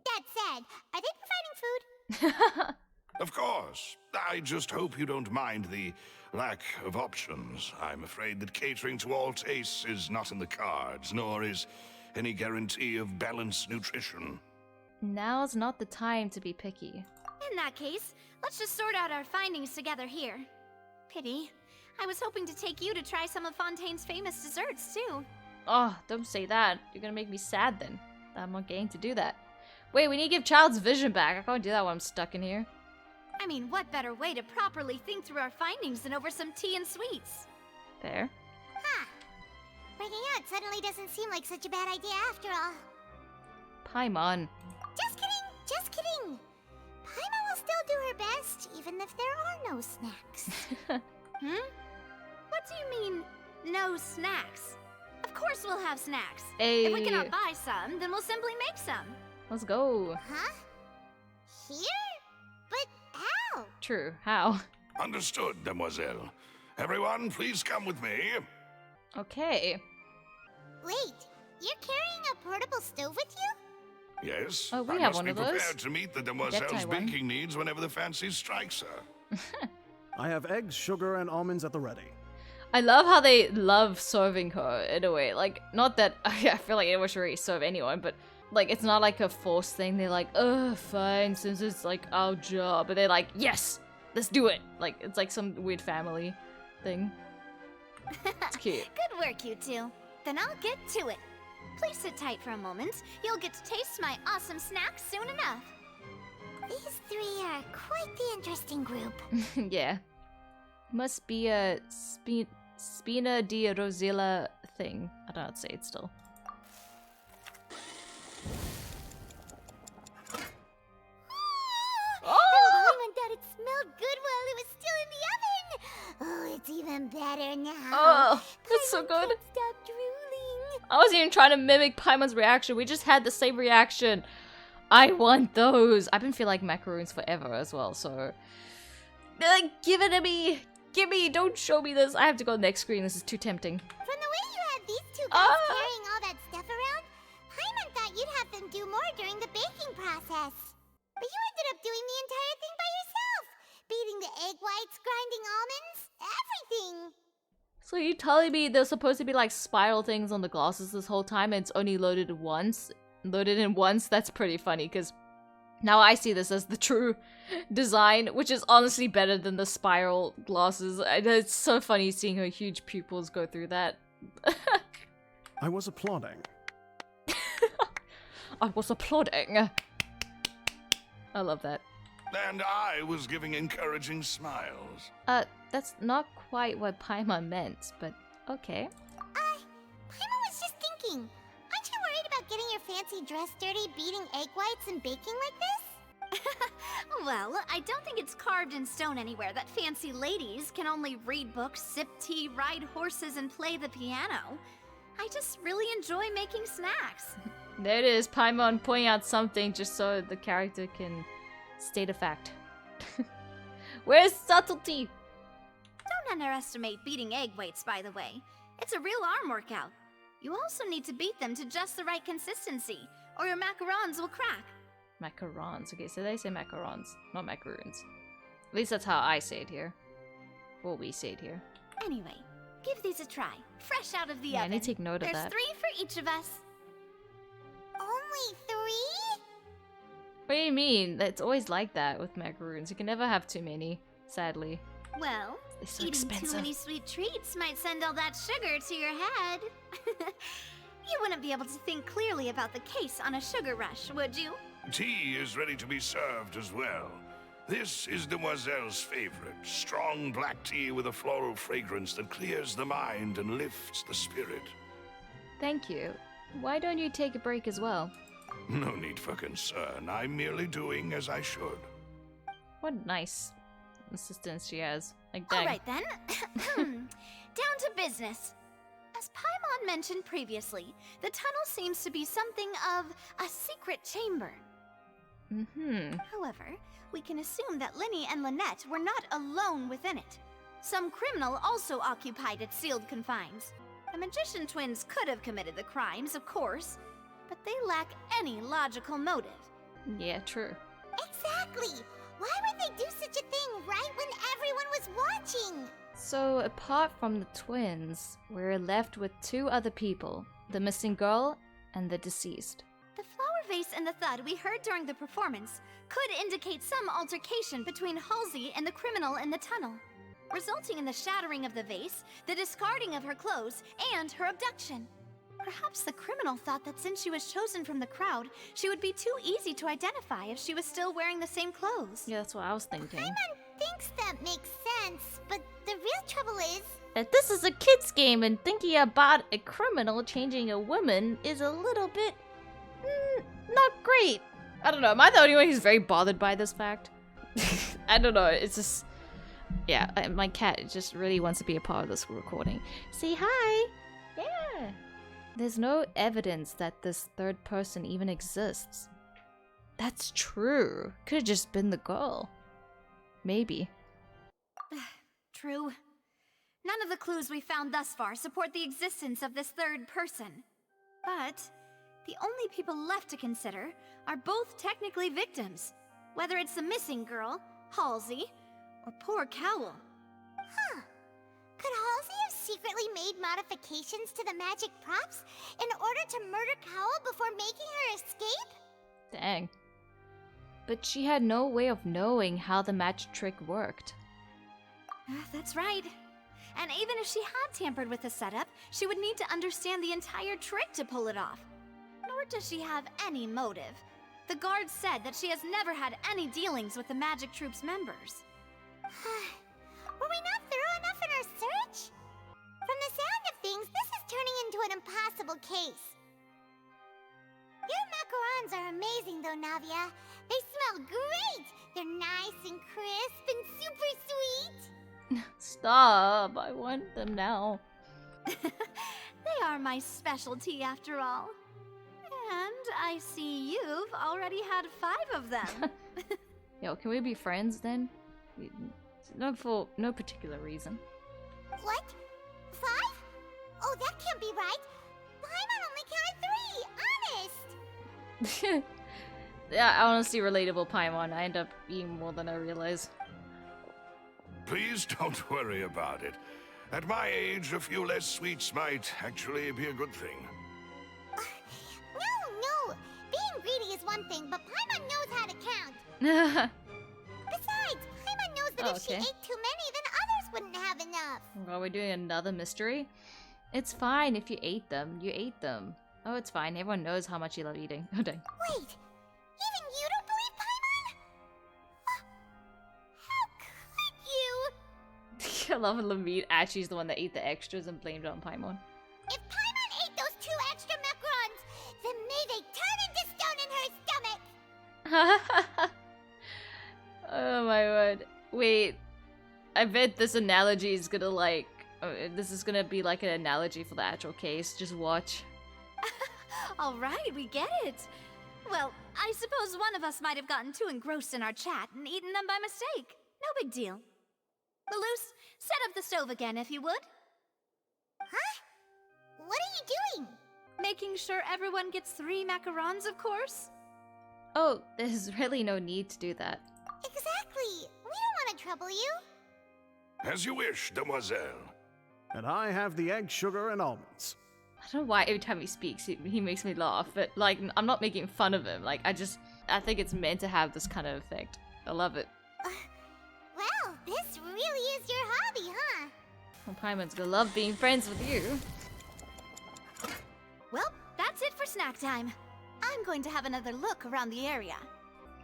That said, are they providing food? Of course. I just hope you don't mind the lack of options. I'm afraid that catering to all tastes is not in the cards, nor is any guarantee of balanced nutrition. Now's not the time to be picky. In that case, let's just sort out our findings together here. Pity. I was hoping to take you to try some of Fontaine's famous desserts, too. Oh, don't say that. You're gonna make me sad then. I'm not getting to do that. Wait, we need to give Child's vision back. I can't do that while I'm stuck in here. I mean, what better way to properly think through our findings than over some tea and sweets? Fair. Huh. Breaking out suddenly doesn't seem like such a bad idea after all. Paimon. Just kidding. Paimon will still do her best, even if there are no snacks. What do you mean, no snacks? Of course we'll have snacks. Hey. If we cannot buy some, then we'll simply make some. Let's go. Huh? Here? But how? True. How? Understood, Demoiselle. Everyone, please come with me. Okay. Wait, you're carrying a portable stove with you? Yes. Oh, we I have must one be of those. prepared to meet the Demoiselle's one. baking needs whenever the fancy strikes her. I have eggs, sugar, and almonds at the ready. I love how they love serving her in a way. Like, not that I feel like anyone should really serve anyone, but like it's not like a forced thing. They're like, fine, since it's like our job. But they're like, yes, let's do it. Like, it's like some weird family thing. It's cute. Good work, you two. Then I'll get to it. Please sit tight for a moment. You'll get to taste my awesome snack soon enough. These three are quite the interesting group. Yeah. Must be a Spina di Rosilla thing. I don't know how to say it still. Paimon thought it smelled good while it was still in the oven. Oh, it's even better now. Oh, that's so good. Stop drooling. I wasn't even trying to mimic Paimon's reaction. We just had the same reaction. I want those. I've been feeling like macaroons forever as well, so... give it to me. Give me. Don't show me this. I have to go next screen. This is too tempting. From the way you had these two guys carrying all that stuff around, Paimon thought you'd have them do more during the baking process. But you ended up doing the entire thing by yourself. Beating the egg whites, grinding almonds, everything. So you telling me there's supposed to be like spiral things on the glasses this whole time and it's only loaded once? Loaded in once? That's pretty funny because now I see this as the true design, which is honestly better than the spiral glasses. It's so funny seeing her huge pupils go through that. I was applauding. I was applauding. I love that. And I was giving encouraging smiles. That's not quite what Paimon meant, but okay. Paimon was just thinking. Aren't you worried about getting your fancy dress dirty, beating egg whites and baking like this? Well, I don't think it's carved in stone anywhere that fancy ladies can only read books, sip tea, ride horses, and play the piano. I just really enjoy making snacks. There it is, Paimon pointing out something just so the character can state a fact. Where's subtlety? Don't underestimate beating egg whites, by the way. It's a real arm workout. You also need to beat them to just the right consistency, or your macarons will crack. Macarons. Okay, so they say macarons, not macaroons. At least that's how I say it here. Well, we say it here. Anyway, give these a try. Fresh out of the Yeah, oven. I need to take note of There's that. 3 for each of us. only 3? What do you mean? It's always like that with macaroons. You can never have too many, sadly. Well, They're so eating expensive. too many sweet treats might send all that sugar to your head. You wouldn't be able to think clearly about the case on a sugar rush, would you? Tea is ready to be served as well. This is Demoiselle's favorite, strong black tea with a floral fragrance that clears the mind and lifts the spirit. Thank you. Why don't you take a break as well? No need for concern. I'm merely doing as I should. What nice assistance she has. Like, dang. All right then. Down to business. As Paimon mentioned previously, the tunnel seems to be something of a secret chamber. However, we can assume that Lyney and Lynette were not alone within it. Some criminal also occupied its sealed confines. The magician twins could have committed the crimes, of course, but they lack any logical motive. Yeah, true. Exactly! Why would they do such a thing right when everyone was watching? So, apart from the twins, we're left with 2 other people. The missing girl and the deceased. The flower vase and the thud we heard during the performance could indicate some altercation between Halsey and the criminal in the tunnel, resulting in the shattering of the vase, the discarding of her clothes, and her abduction. Perhaps the criminal thought that since she was chosen from the crowd, she would be too easy to identify if she was still wearing the same clothes. Yeah, that's what I was thinking. Paimon thinks that makes sense, but the real trouble is... that this is a kid's game and thinking about a criminal changing a woman is a little bit... not great. I don't know, am I the only one who's very bothered by this fact? I don't know, it's just... yeah, my cat just really wants to be a part of this recording. Say hi! Yeah! There's no evidence that this third person even exists. That's true. Could have just been the girl. Maybe. True. None of the clues we found thus far support the existence of this third person. But the only people left to consider are both technically victims, whether it's the missing girl, Halsey, or poor Cowell. Huh. Could Halsey have secretly made modifications to the magic props in order to murder Cowell before making her escape? Dang. But she had no way of knowing how the magic trick worked. That's right. And even if she had tampered with the setup, she would need to understand the entire trick to pull it off. Nor does she have any motive. The guard said that she has never had any dealings with the magic troop's members. Were we not thorough enough in our search? From the sound of things, this is turning into an impossible case. Your macarons are amazing though, Navia. They smell great! They're nice and crisp and super sweet! Stop, I want them now. They are my specialty after all. And I see you've already had 5 of them. Yo, can we be friends then? For no particular reason. What? 5? Oh, that can't be right. Paimon only counted 3, honest! Yeah, honestly relatable Paimon. I end up eating more than I realize. Please don't worry about it. At my age, a few less sweets might actually be a good thing. No. Being greedy is one thing, but Paimon knows how to count. Besides, Paimon knows that if she ate too many, then others wouldn't have enough. Are we doing another mystery? It's fine if you ate them. You ate them. Oh, it's fine. Everyone knows how much you love eating. Oh, dang. Wait, even you don't believe Paimon? How could you? I love Lamid actually is the one that ate the extras and blamed it on Paimon. If Paimon ate those 2 extra macarons, then may they turn into stone in her stomach! Oh my word. Wait. I bet this analogy is gonna like... this is gonna be like an analogy for the actual case. Just watch. Alright, we get it. Well, I suppose one of us might have gotten too engrossed in our chat and eaten them by mistake. No big deal. Lelouch, set up the stove again if you would. Huh? What are you doing? Making sure everyone gets 3 macarons, of course. Oh, there's really no need to do that. Exactly. We don't want to trouble you. As you wish, Demoiselle. And I have the egg, sugar, and almonds. I don't know why every time he speaks, he makes me laugh, but like, I'm not making fun of him. Like, I think it's meant to have this kind of effect. I love it. Well, this really is your hobby, huh? Well, Paimon's gonna love being friends with you. Well, that's it for snack time. I'm going to have another look around the area.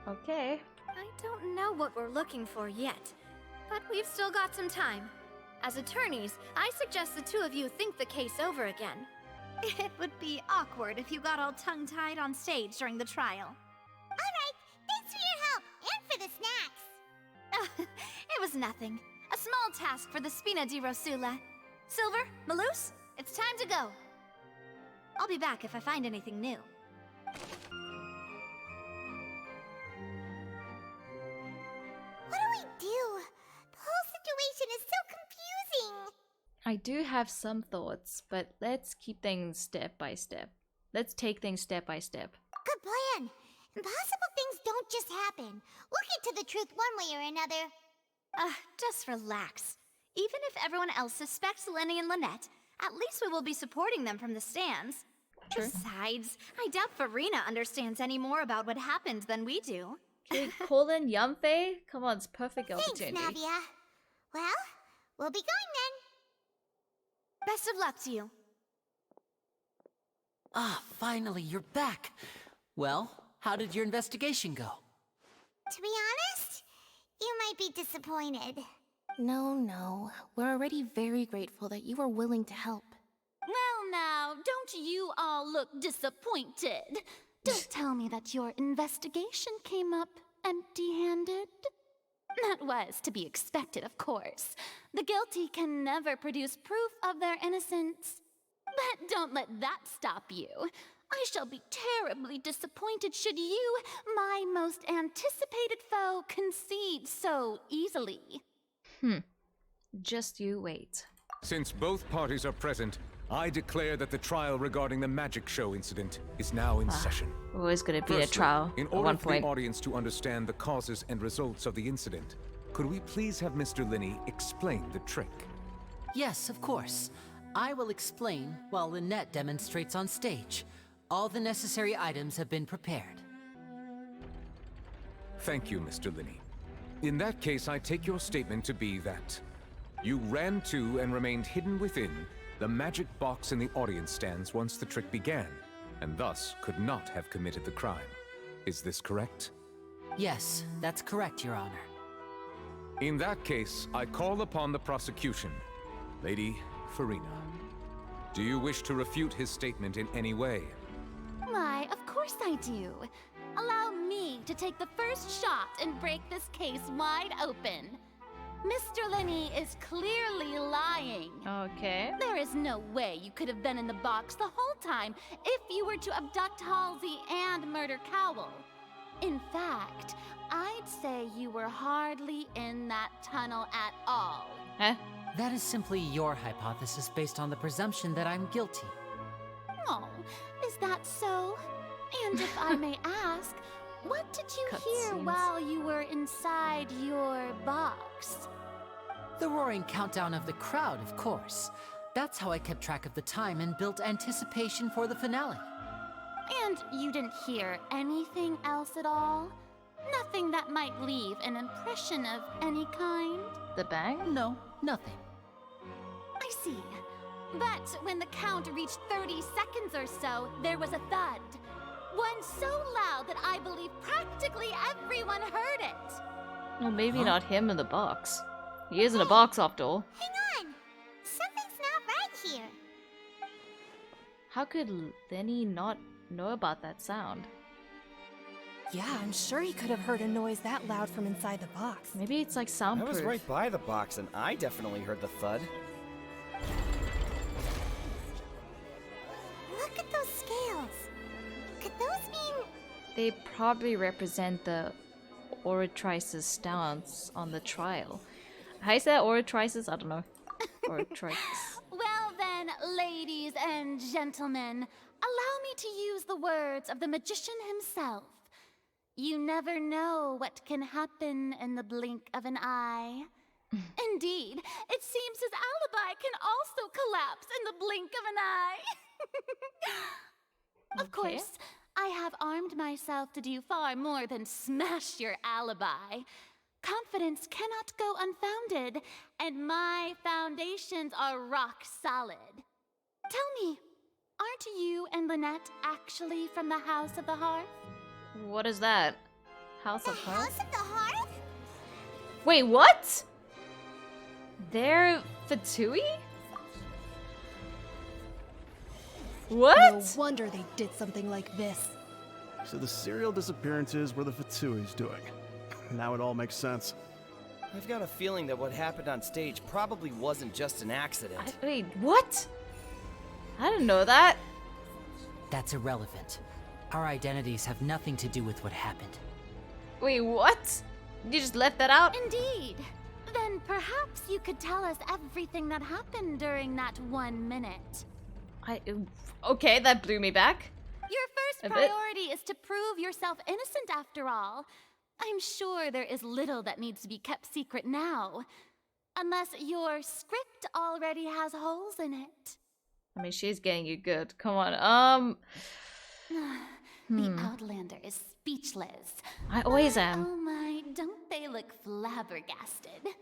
Okay. I don't know what we're looking for yet, but we've still got some time. As attorneys, I suggest the two of you think the case over again. It would be awkward if you got all tongue-tied on stage during the trial. Alright, thanks for your help, and for the snacks. It was nothing. A small task for the Spina di Rosula. Silver, Malouse, it's time to go. I'll be back if I find anything new. What do we do? The whole situation is so confusing. I do have some thoughts, but let's keep things step by step. Let's take things step by step. Good plan. Impossible things don't just happen. We'll get to the truth one way or another. Just relax. Even if everyone else suspects Lyney and Lynette, at least we will be supporting them from the stands. True. Besides, I doubt Farina understands any more about what happened than we do. Can we call in Yunfei? Come on, it's perfect opportunity. Thanks, Navia. Well, we'll be going then. Best of luck to you. Ah, finally, you're back. Well, how did your investigation go? To be honest, you might be disappointed. No. We're already very grateful that you were willing to help. Well now, don't you all look disappointed. Don't tell me that your investigation came up empty-handed. That was to be expected, of course. The guilty can never produce proof of their innocence. But don't let that stop you. I shall be terribly disappointed should you, my most anticipated foe, concede so easily. Just you wait. Since both parties are present, I declare that the trial regarding the magic show incident is now in session. Always gonna be Firstly, a trial in at order one for point. the audience to understand the causes and results of the incident, could we please have Mr. Lyney explain the trick? Yes, of course. I will explain while Lynette demonstrates on stage. All the necessary items have been prepared. Thank you, Mr. Lyney. In that case, I take your statement to be that you ran to and remained hidden within the magic box in the audience stands once the trick began, and thus could not have committed the crime. Is this correct? Yes, that's correct, Your Honor. In that case, I call upon the prosecution. Lady Farina, do you wish to refute his statement in any way? Why, of course I do. Allow me to take the first shot and break this case wide open. Mr. Lyney is clearly lying. Okay. There is no way you could have been in the box the whole time if you were to abduct Halsey and murder Cowell. In fact, I'd say you were hardly in that tunnel at all. Huh? That is simply your hypothesis based on the presumption that I'm guilty. Oh, is that so? And if I may ask, what did you hear while you were inside your box? The roaring countdown of the crowd, of course. That's how I kept track of the time and built anticipation for the finale. And you didn't hear anything else at all? Nothing that might leave an impression of any kind? The bang? No, nothing. I see. But when the count reached 30 seconds or so, there was a thud. One so loud that I believe practically everyone heard it. Well, maybe not him in the box. He is in a box after all. Hang on! Something's not right here. How could Lyney not know about that sound? Yeah, I'm sure he could have heard a noise that loud from inside the box. Maybe it's like I soundproof. was right by the box and I definitely heard the thud. Look at those scales. Could those mean... They probably represent the Oratrice's stance on the trial. How you say that? Oratrice's? I don't know. Oratrice. Well then, ladies and gentlemen, allow me to use the words of the magician himself. You never know what can happen in the blink of an eye. Indeed, it seems his alibi can also collapse in the blink of an eye. Of course, I have armed myself to do far more than smash your alibi. Confidence cannot go unfounded, and my foundations are rock solid. Tell me, aren't you and Lynette actually from the House of the Hearth? What is that? House of Hearth? House of the Hearth? Wait, what? They're Fatui? What? No wonder they did something like this. So the serial disappearances were the Fatui's doing. Now it all makes sense. I've got a feeling that what happened on stage probably wasn't just an accident. Wait, what? I didn't know that. That's irrelevant. Our identities have nothing to do with what happened. Wait, what? You just left that out? Indeed. Then perhaps you could tell us everything that happened during that 1 minute. Okay, that blew me back. Your first priority is to prove yourself innocent after all. I'm sure there is little that needs to be kept secret now. Unless your script already has holes in it. I mean, she's getting you good. Come on, The Outlander is speechless. I always am. Oh my, don't they look flabbergasted?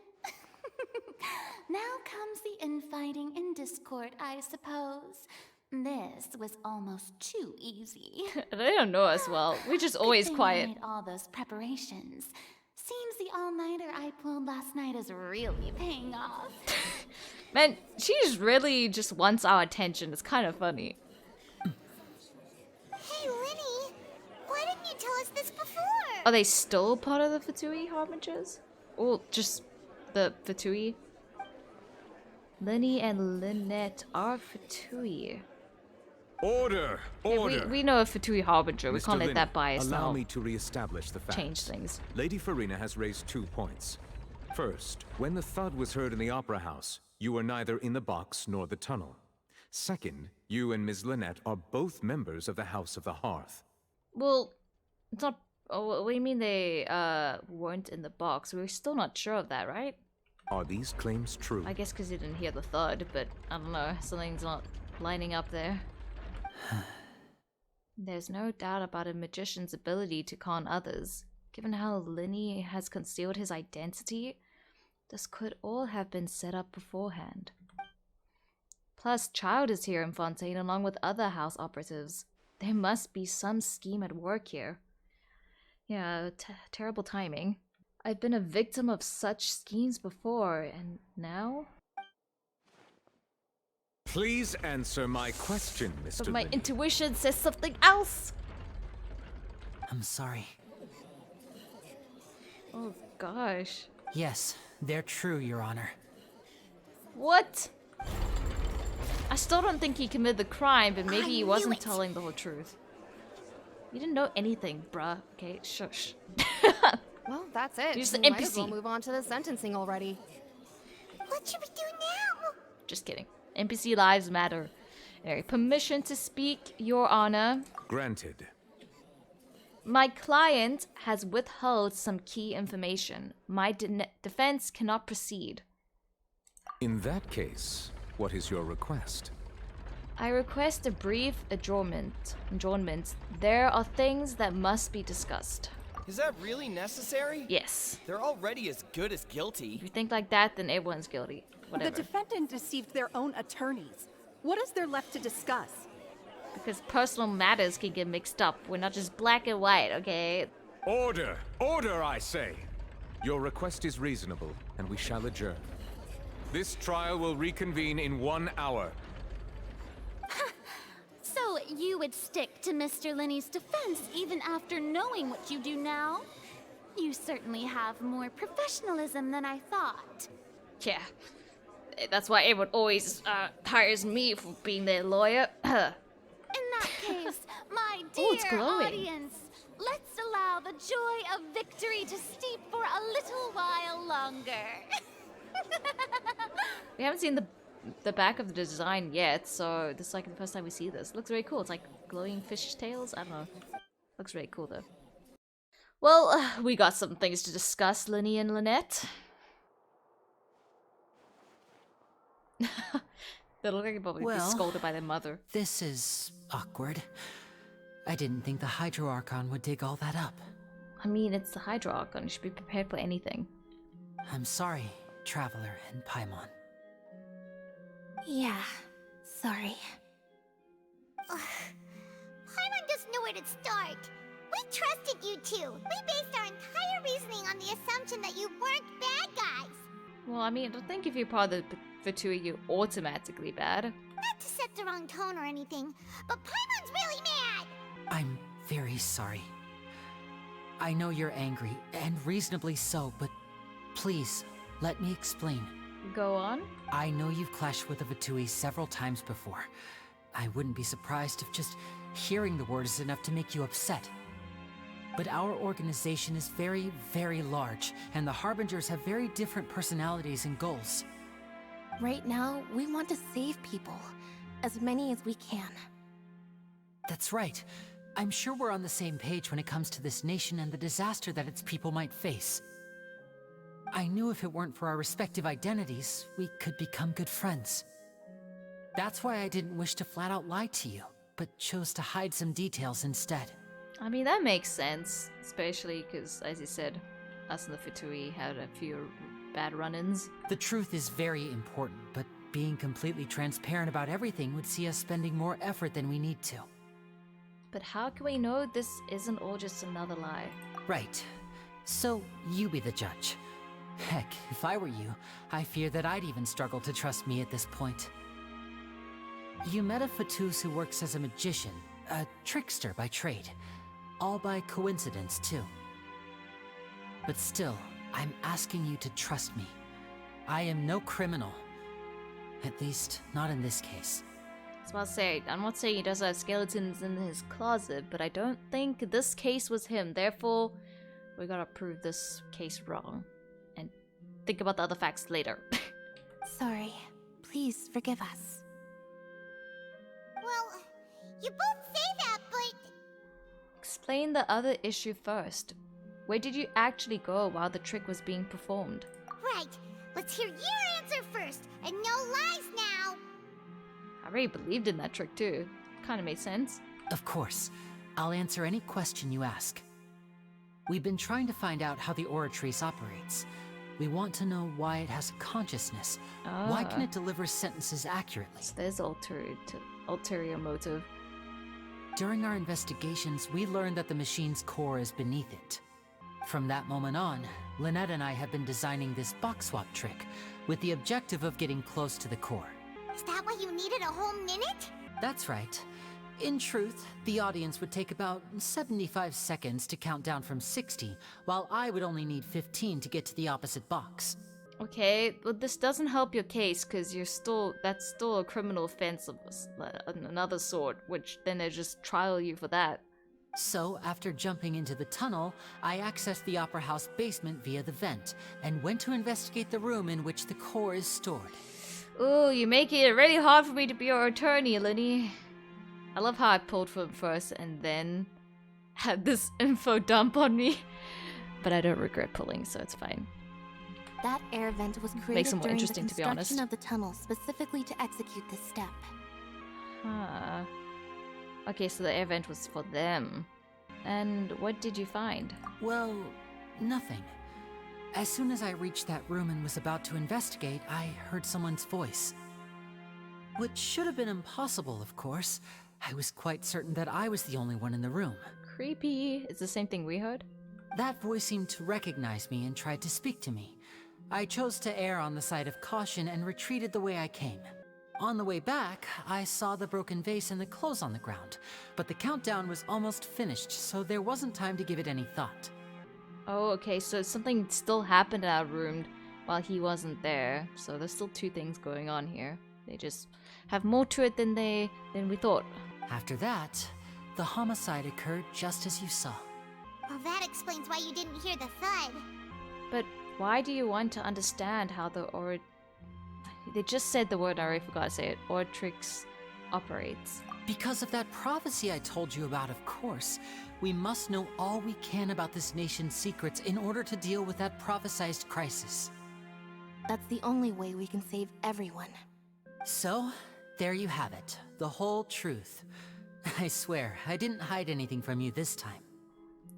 Now comes the infighting and discord, I suppose. This was almost too easy. They don't know us well. We're just always quiet. Made all those preparations. Seems the all-nighter I pulled last night is really paying off. Man, she just really just wants our attention. It's kind of funny. Hey, Lyney, why didn't you tell us this before? Are they still part of the Fatui Harbingers? Or just the Fatui? Lyney and Lynette are Fatui. Order! Order! Yeah, we know a Fatui Harbinger. We Mr. can't let Lyney, that bias allow now me to re-establish the facts. change things. Lady Farina has raised 2 points. First, when the thud was heard in the Opera House, you were neither in the box nor the tunnel. Second, you and Ms. Lynette are both members of the House of the Hearth. Well, it's not... Oh, what do you mean they weren't in the box? We're still not sure of that, right? Are these claims true? I guess because you didn't hear the thud, but I don't know. Something's not lining up there. There's no doubt about a magician's ability to con others. Given how Lyney has concealed his identity, this could all have been set up beforehand. Plus, Child is here in Fontaine along with other house operatives. There must be some scheme at work here. Yeah, terrible timing. I've been a victim of such schemes before, and now? Please answer my question, Mr. But my Lyney. intuition says something else! I'm sorry. Oh gosh. Yes, they're true, Your Honor. What? I still don't think he committed the crime, but maybe he wasn't it. telling the whole truth. You didn't know anything, bruh. Okay, shush. Well, that's it. You're just an We might as well NPC. move on to the sentencing already. What should we do now? Just kidding. NPC lives matter. Anyway, permission to speak, Your Honor. Granted. My client has withheld some key information. My defense cannot proceed. In that case, what is your request? I request a brief adjournment. There are things that must be discussed. Is that really necessary? Yes. They're already as good as guilty. If you think like that, then everyone's guilty. Whatever. The defendant deceived their own attorneys. What is there left to discuss? Because personal matters can get mixed up. We're not just black and white, okay? Order! Order, I say! Your request is reasonable, and we shall adjourn. This trial will reconvene in 1 hour. So you would stick to Mr. Lyney's defense even after knowing what you do now? You certainly have more professionalism than I thought. Yeah. That's why everyone always hires me for being their lawyer. In that case, my Ooh, it's dear glowing. audience, let's allow the joy of victory to steep for a little while longer. We haven't seen the back of the design yet, so this is like the first time we see this. Looks very cool. It's like glowing fish tails. I don't know. Looks really cool though. Well, we got some things to discuss, Lyney and Lynette. They look like they'll probably be scolded by their mother. This is awkward. I didn't think the Hydro Archon would dig all that up. I mean, it's the Hydro Archon. You should be prepared for anything. I'm sorry, Traveler and Paimon. Yeah, sorry. Paimon doesn't know where to start. We trusted you two. We based our entire reasoning on the assumption that you weren't bad guys. Well, I mean, I don't think if you're part of the Fatui, you're automatically bad. Not to set the wrong tone or anything, but Paimon's really mad. I'm very sorry. I know you're angry, and reasonably so, but please, let me explain. Go on. I know you've clashed with the Fatui several times before. I wouldn't be surprised if just hearing the word is enough to make you upset. But our organization is very, very large, and the Harbingers have very different personalities and goals. Right now, we want to save people. As many as we can. That's right. I'm sure we're on the same page when it comes to this nation and the disaster that its people might face. I knew if it weren't for our respective identities, we could become good friends. That's why I didn't wish to flat out lie to you, but chose to hide some details instead. I mean, that makes sense, especially because, as you said, us and the Fatui had a few bad run-ins. The truth is very important, but being completely transparent about everything would see us spending more effort than we need to. But how can we know this isn't all just another lie? Right. So, you be the judge. Heck, if I were you, I fear that I'd even struggle to trust me at this point. You met a Fatus who works as a magician, a trickster by trade. All by coincidence, too. But still, I'm asking you to trust me. I am no criminal. At least, not in this case. I was about to say, I'm not saying he does have skeletons in his closet, but I don't think this case was him. Therefore, we gotta prove this case wrong. And think about the other facts later. Sorry. Please forgive us. Well, you both say that, but... Explain the other issue first. Where did you actually go while the trick was being performed? Right. Let's hear your answer first, and no lies now. I really believed in that trick too. Kinda made sense. Of course. I'll answer any question you ask. We've been trying to find out how the Oratrice operates. We want to know why it has a consciousness. Why can it deliver sentences accurately? So there's ulterior motive. During our investigations, we learned that the machine's core is beneath it. From that moment on, Lynette and I have been designing this box swap trick with the objective of getting close to the core. Is that why you needed a whole minute? That's right. In truth, the audience would take about 75 seconds to count down from 60, while I would only need 15 to get to the opposite box. Okay, but this doesn't help your case because that's still a criminal offense of another sort, which then they just trial you for that. So, after jumping into the tunnel, I accessed the Opera House basement via the vent, and went to investigate the room in which the core is stored. Ooh, you're making it really hard for me to be your attorney, Lyney. I love how I pulled for him first and then had this info dump on me. But I don't regret pulling, so it's fine. That air vent was created Makes it more during the interesting, to be honest. construction of the tunnel specifically to execute this step. Huh. Okay, so the air vent was for them. And what did you find? Well, nothing. As soon as I reached that room and was about to investigate, I heard someone's voice. Which should have been impossible, of course. I was quite certain that I was the only one in the room. Creepy. It's the same thing we heard? That voice seemed to recognize me and tried to speak to me. I chose to err on the side of caution and retreated the way I came. On the way back, I saw the broken vase and the clothes on the ground, but the countdown was almost finished, so there wasn't time to give it any thought. Oh, okay, so something still happened in our room while he wasn't there. So there's still two things going on here. They just have more to it than we thought. After that, the homicide occurred just as you saw. Well, that explains why you didn't hear the thud. But why do you want to understand how the They just said the word, I already forgot to say it. Oratrix operates. Because of that prophecy I told you about, of course. We must know all we can about this nation's secrets in order to deal with that prophesized crisis. That's the only way we can save everyone. So, There you have it. The whole truth. I swear, I didn't hide anything from you this time.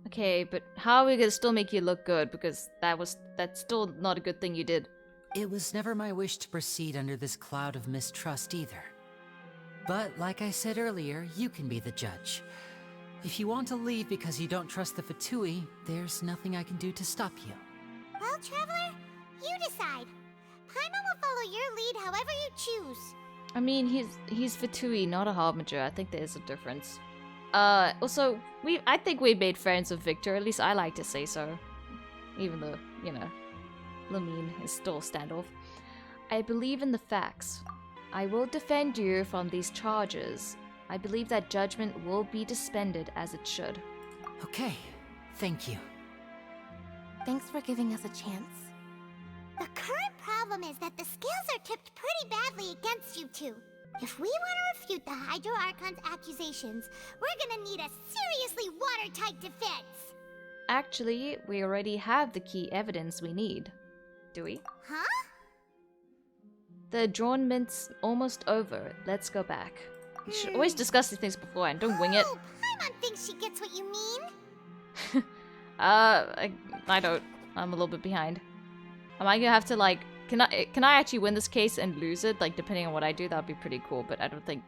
Okay, but how are we gonna still make you look good? Because that's still not a good thing you did. It was never my wish to proceed under this cloud of mistrust either. But like I said earlier, you can be the judge. If you want to leave because you don't trust the Fatui, there's nothing I can do to stop you. Well, Traveler, you decide. Paimon will follow your lead however you choose. I mean, he's Fatui, not a Harbinger. I think there is a difference. Also, I think we made friends with Victor. At least I like to say so. Even though, you know, Lamine is still standoff. I believe in the facts. I will defend you from these charges. I believe that judgment will be suspended as it should. Okay, thank you. Thanks for giving us a chance. The current problem is that the scales are tipped pretty badly against you two. If we want to refute the Hydro Archon's accusations, we're gonna need a seriously watertight defense. Actually, we already have the key evidence we need. Do we? Huh? The adjournment's almost over. Let's go back. You should always discuss these things beforehand. Don't wing it. Oh, Paimon thinks she gets what you mean. I don't. I'm a little bit behind. Am I gonna have to like? Can I actually win this case and lose it? Like depending on what I do, that'd be pretty cool. But I don't think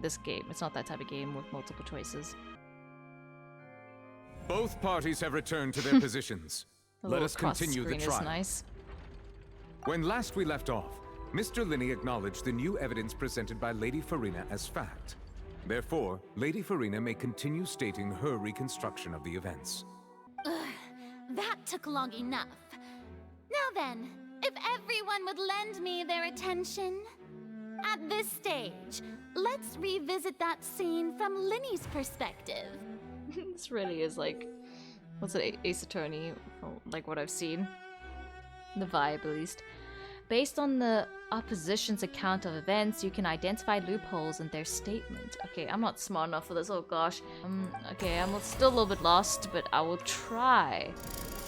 this game. It's not that type of game with multiple choices. Both parties have returned to their positions. Let us continue the trial. Is nice. When last we left off, Mr. Lyney acknowledged the new evidence presented by Lady Farina as fact. Therefore, Lady Farina may continue stating her reconstruction of the events. Ugh, that took long enough. Now then, if everyone would lend me their attention. At this stage, let's revisit that scene from Lyney's perspective. This really is like, what's it, Ace Attorney, like what I've seen. The vibe, at least. Based on the opposition's account of events, you can identify loopholes in their statement. Okay, I'm not smart enough for this, oh gosh. Okay, I'm still a little bit lost, but I will try.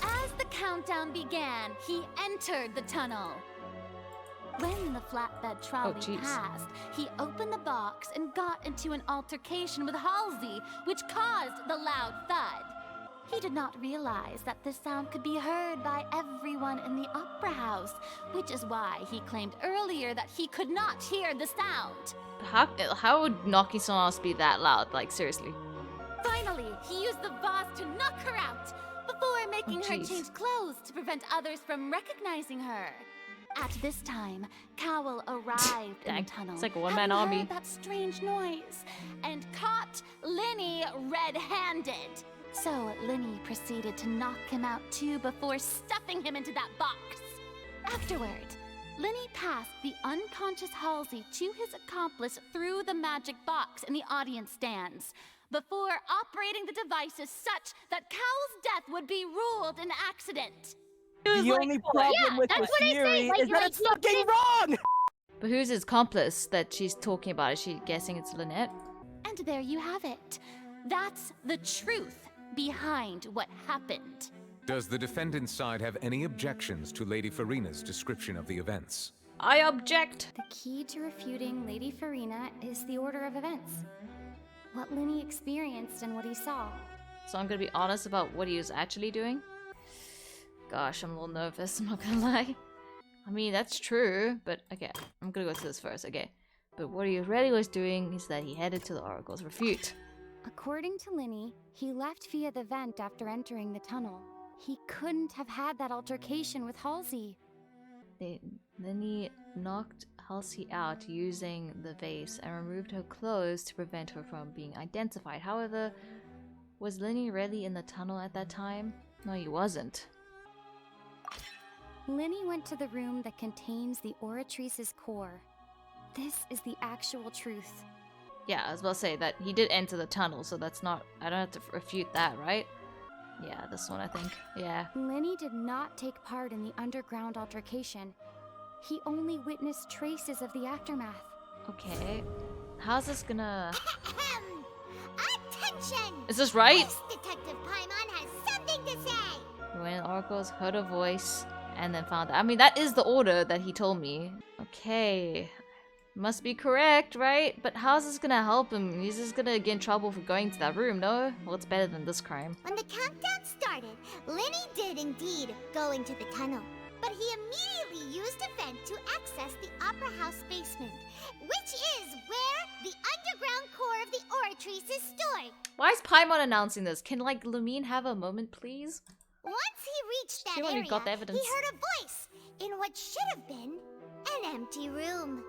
As the countdown began, he entered the tunnel. When the flatbed trolley passed, he opened the box and got into an altercation with Halsey, which caused the loud thud. He did not realize that this sound could be heard by everyone in the opera house, which is why he claimed earlier that he could not hear the sound. How would knocking someone else be that loud? Like, seriously. Finally, he used the vase to knock her out, before making her change clothes to prevent others from recognizing her. At this time, Cowell arrived in the tunnel. It's like a one-man army. Heard that strange noise and caught Lyney red-handed. So Lyney proceeded to knock him out too before stuffing him into that box. Afterward, Lyney passed the unconscious Halsey to his accomplice through the magic box in the audience stands, before operating the devices such that Cowell's death would be ruled an accident. The only problem with the theory is that it's fucking wrong! But who's his accomplice that she's talking about? Is she guessing it's Lynette? And there you have it. That's the truth behind what happened. Does the defendant's side have any objections to Lady Farina's description of the events? I object! The key to refuting Lady Farina is the order of events. What Lyney experienced and what he saw. So I'm gonna be honest about what he was actually doing? Gosh, I'm a little nervous, I'm not gonna lie. I mean, that's true, but okay, I'm gonna go to this first, okay. But what he really was doing is that he headed to the Oracle's refute. According to Lyney, he left via the vent after entering the tunnel. He couldn't have had that altercation with Halsey. Lyney knocked Halsey out using the vase and removed her clothes to prevent her from being identified. However, was Lyney really in the tunnel at that time? No, he wasn't. Lyney went to the room that contains the Oratrice's core. This is the actual truth. Yeah, I was about to say that he did enter the tunnel, so that's not... I don't have to refute that, right? Yeah, this one, I think. Yeah. Lyney did not take part in the underground altercation. He only witnessed traces of the aftermath. Okay. How's this gonna... Attention! Is this right? This Detective Paimon has something to say! He went in Oracle's, heard a voice, and then found... I mean, that is the order that he told me. Okay. Must be correct, right? But how's this gonna help him? He's just gonna get in trouble for going to that room, no? Well, it's better than this crime. When the countdown started, Lyney did indeed go into the tunnel. But he immediately used a vent to access the Opera House basement, which is where the underground core of the Oratrice is stored. Why is Paimon announcing this? Can, like, Lumine have a moment, please? Once he reached that already area, got the evidence. he heard a voice in what should have been an empty room.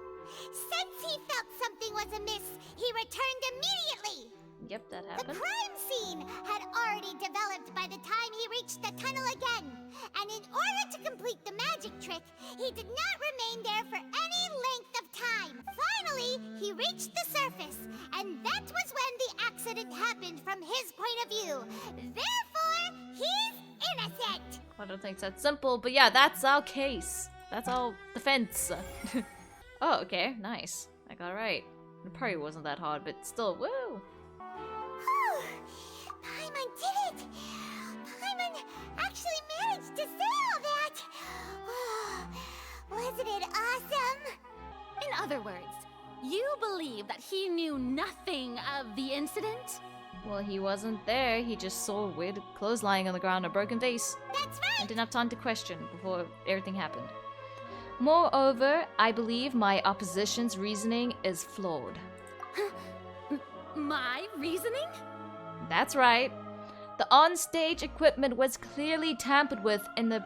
Since he felt something was amiss, he returned immediately. Yep, that The happened. crime scene had already developed by the time he reached the tunnel again. And in order to complete the magic trick, he did not remain there for any length of time. Finally, he reached the surface, and that was when the accident happened from his point of view. Therefore, he's innocent. I don't think it's that simple, but yeah, that's our case. That's our defense. Oh, okay, nice. I got it right. It probably wasn't that hard, but still, woo! Paimon did it! Paimon actually managed to say all that! Wasn't it awesome? In other words, you believe that he knew nothing of the incident? Well, he wasn't there. He just saw weird clothes lying on the ground, a broken vase. That's right! And didn't have time to question before everything happened. Moreover, I believe my opposition's reasoning is flawed. My reasoning? That's right. The on-stage equipment was clearly tampered with in the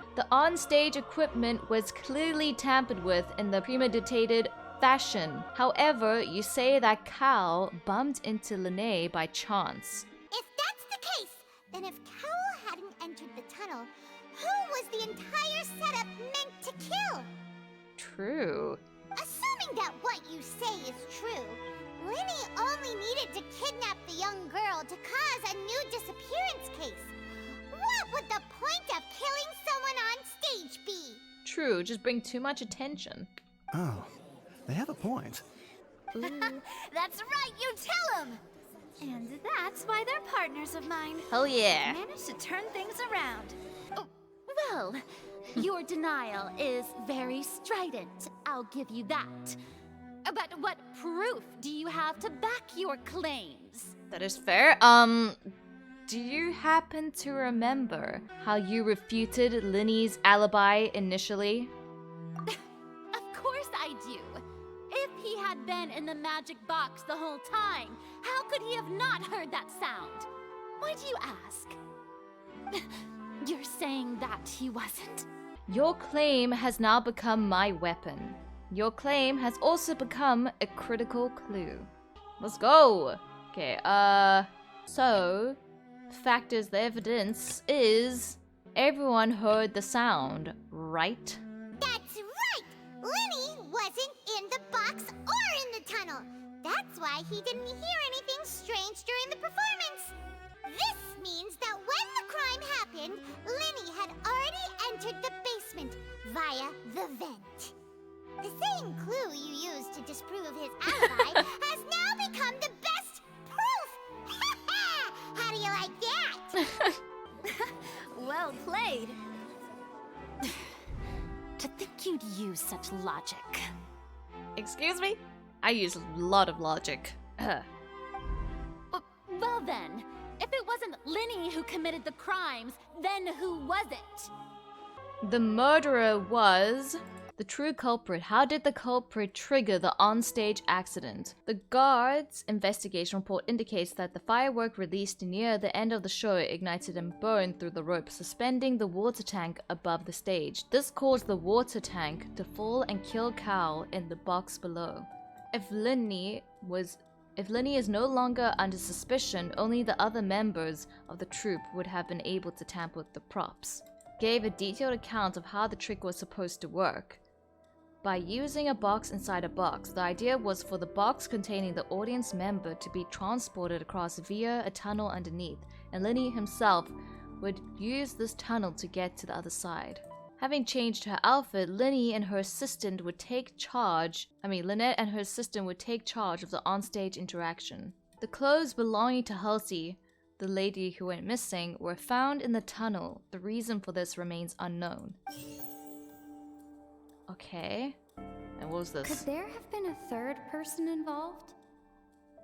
premeditated fashion. However, you say that Cal bumped into Lyney by chance. If that's the case, then if Cowell hadn't entered the tunnel, who was the entire setup meant to kill? True. Assuming that what you say is true, Lyney only needed to kidnap the young girl to cause a new disappearance case. What would the point of killing someone on stage be? True, just bring too much attention. Oh, they have a point. That's right, you tell him! And that's why they're partners of mine. Hell yeah. Managed to turn things around. Oh, well, your denial is very strident, I'll give you that. But what proof do you have to back your claims? That is fair. Do you happen to remember how you refuted Lyney's alibi initially? Of course I do. If he had been in the magic box the whole time, how could he have not heard that sound? Why do you ask? You're saying that he wasn't? Your claim has now become my weapon. Your claim has also become a critical clue. Let's go! Okay, so... fact is, the evidence is... everyone heard the sound, right? That's right! Lyney wasn't in the box or in the tunnel. That's why he didn't hear anything strange during the performance. This means that when the crime happened, Lyney had already entered the basement via the vent. The same clue you used to disprove his alibi has now become the best proof! How do you like that? Well played. To think you'd use such logic. Excuse me? I use a lot of logic. Well then, if it wasn't Lyney who committed the crimes, then who was it? The murderer was... the true culprit. How did the culprit trigger the onstage accident? The guard's investigation report indicates that the firework released near the end of the show ignited and burned through the rope suspending the water tank above the stage. This caused the water tank to fall and kill Cal in the box below. If Lyney is no longer under suspicion, only the other members of the troupe would have been able to tamper with the props. Gave a detailed account of how the trick was supposed to work. By using a box inside a box, the idea was for the box containing the audience member to be transported across via a tunnel underneath, and Lyney himself would use this tunnel to get to the other side. Having changed her outfit, Lynette and her assistant would take charge of the onstage interaction. The clothes belonging to Halsey, the lady who went missing, were found in the tunnel. The reason for this remains unknown. Okay. And what was this? Could there have been a third person involved?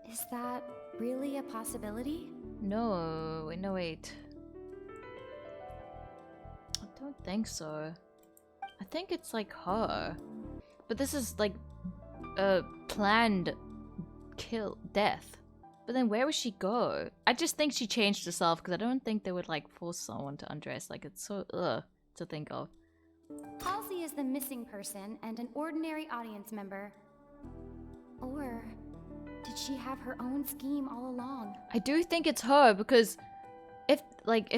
Could there have been a third person involved? Is that really a possibility? No, wait. I don't think so. I think it's like her. But this is like a planned death. But then where would she go? I just think she changed herself because I don't think they would like force someone to undress. Like it's so to think of. Halsey is the missing person and an ordinary audience member. Or did she have her own scheme all along? I do think it's her because if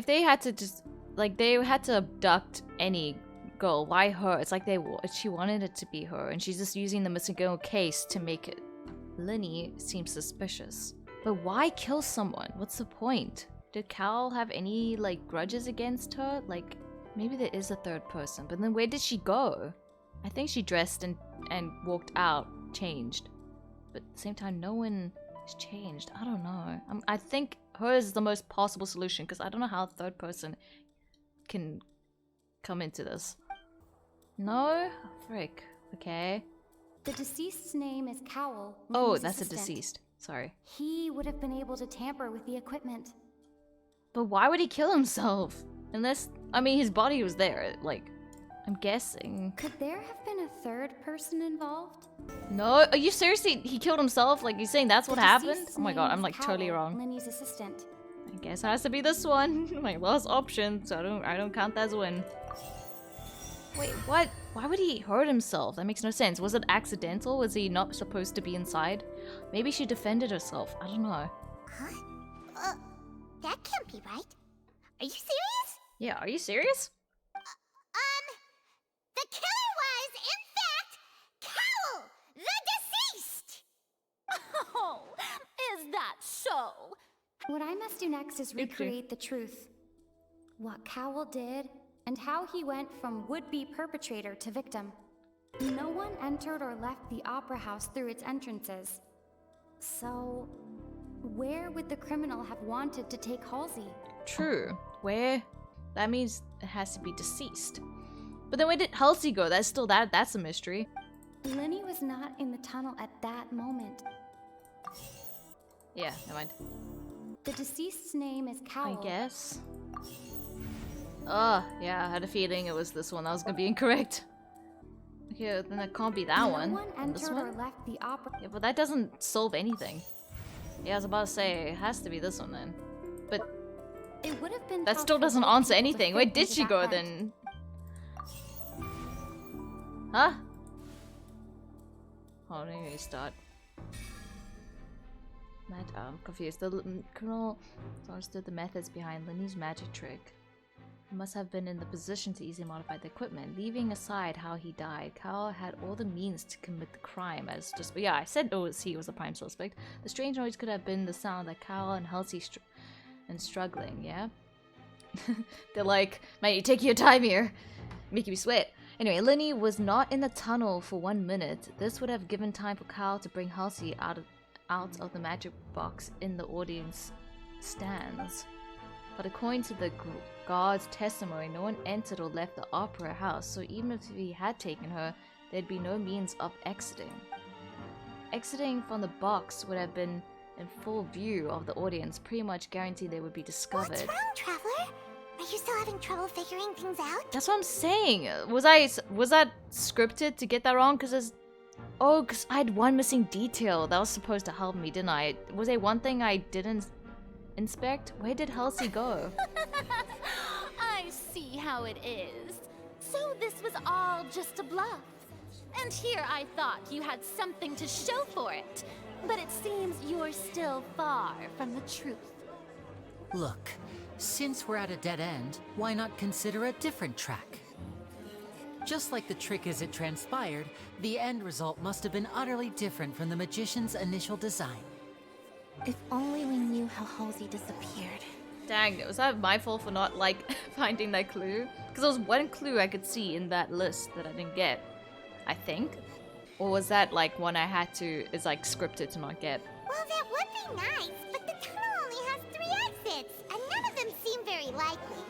they had to abduct any girl, why her? It's like she wanted it to be her, and she's just using the missing girl case to make it. Lyney seems suspicious, but why kill someone? What's the point? Did Cal have any like grudges against her? Like maybe there is a third person, but then where did she go? I think she dressed and walked out, changed, but at the same time, no one has changed. I don't know. I think hers is the most possible solution because I don't know how a third person can come into this. No? Frick. Okay. The deceased's name is Cowell. Oh, Lyney's that's assistant. a deceased. Sorry. He would have been able to tamper with the equipment. But why would he kill himself? Unless, I mean, his body was there. Like, I'm guessing. Could there have been a third person involved? No? Are you seriously? He killed himself? Like, you saying that's what happened? Oh my god, I'm like totally wrong. Lyney's assistant. I guess it has to be this one. My last option, so I don't count that as a win. Wait, what? Why would he hurt himself? That makes no sense. Was it accidental? Was he not supposed to be inside? Maybe she defended herself. I don't know. Huh? That can't be right. Are you serious? Yeah, are you serious? The killer was, in fact, Cowell, the deceased! Oh, is that so? What I must do next is recreate the truth. What Cowell did, and how he went from would-be perpetrator to victim. No one entered or left the opera house through its entrances. So, where would the criminal have wanted to take Halsey? True. Where? That means it has to be deceased. But then where did Halsey go? That's still that's a mystery. Lyney was not in the tunnel at that moment. Yeah, never mind. The deceased's name is Cowell. I guess. Oh, yeah, I had a feeling it was this one that was gonna be incorrect. Okay, then it can't be that one. No one This entered or one? left the opera. Yeah, but that doesn't solve anything. Yeah, I was about to say, it has to be this one then. But it would have been that still doesn't answer anything. Where did she go then? Huh? Hold on, let me start. I'm confused. The criminal understood the methods behind Lyney's magic trick. He must have been in the position to easily modify the equipment. Leaving aside how he died, Cal had all the means to commit the crime as just... Yeah, I said he was the prime suspect. The strange noise could have been the sound that Cal and Halsey struggling, yeah? They're like, man, you take your time here. Making me sweat. Anyway, Lyney was not in the tunnel for 1 minute. This would have given time for Cal to bring Halsey out of the magic box in the audience stands. But according to the guard's testimony, no one entered or left the opera house, so even if he had taken her, there'd be no means of exiting. Exiting from the box would have been in full view of the audience, pretty much guaranteed they would be discovered. What's wrong, Traveler? Are you still having trouble figuring things out? That's what I'm saying. Was that scripted to get that wrong? Because I had one missing detail that was supposed to help me, didn't I? Was there one thing I didn't inspect? Where did Halsey go? I see how it is. So this was all just a bluff. And here I thought you had something to show for it. But it seems you're still far from the truth. Look, since we're at a dead end, why not consider a different track? Just like the trick as it transpired, the end result must have been utterly different from the magician's initial design. If only we knew how Halsey disappeared. Dang, was that my fault for not, like, finding that clue? Because there was one clue I could see in that list that I didn't get, I think. Or was that, like, one I had to, is, like, scripted to not get? Well, that would be nice, but the tunnel only has 3 exits, and none of them seem very likely.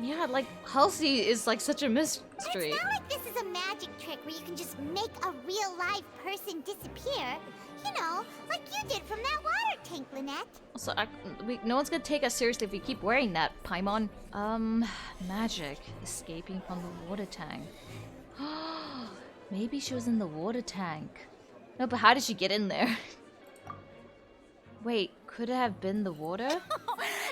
Yeah, like, Halsey is, like, such a mystery. But it's not like this is is a magic trick where you can just make a real live person disappear, you know, like you did from that water tank, Lynette. Also, no one's gonna take us seriously if we keep wearing that, Paimon. Magic. Escaping from the water tank. Maybe she was in the water tank. No, but how did she get in there? Wait, could it have been the water?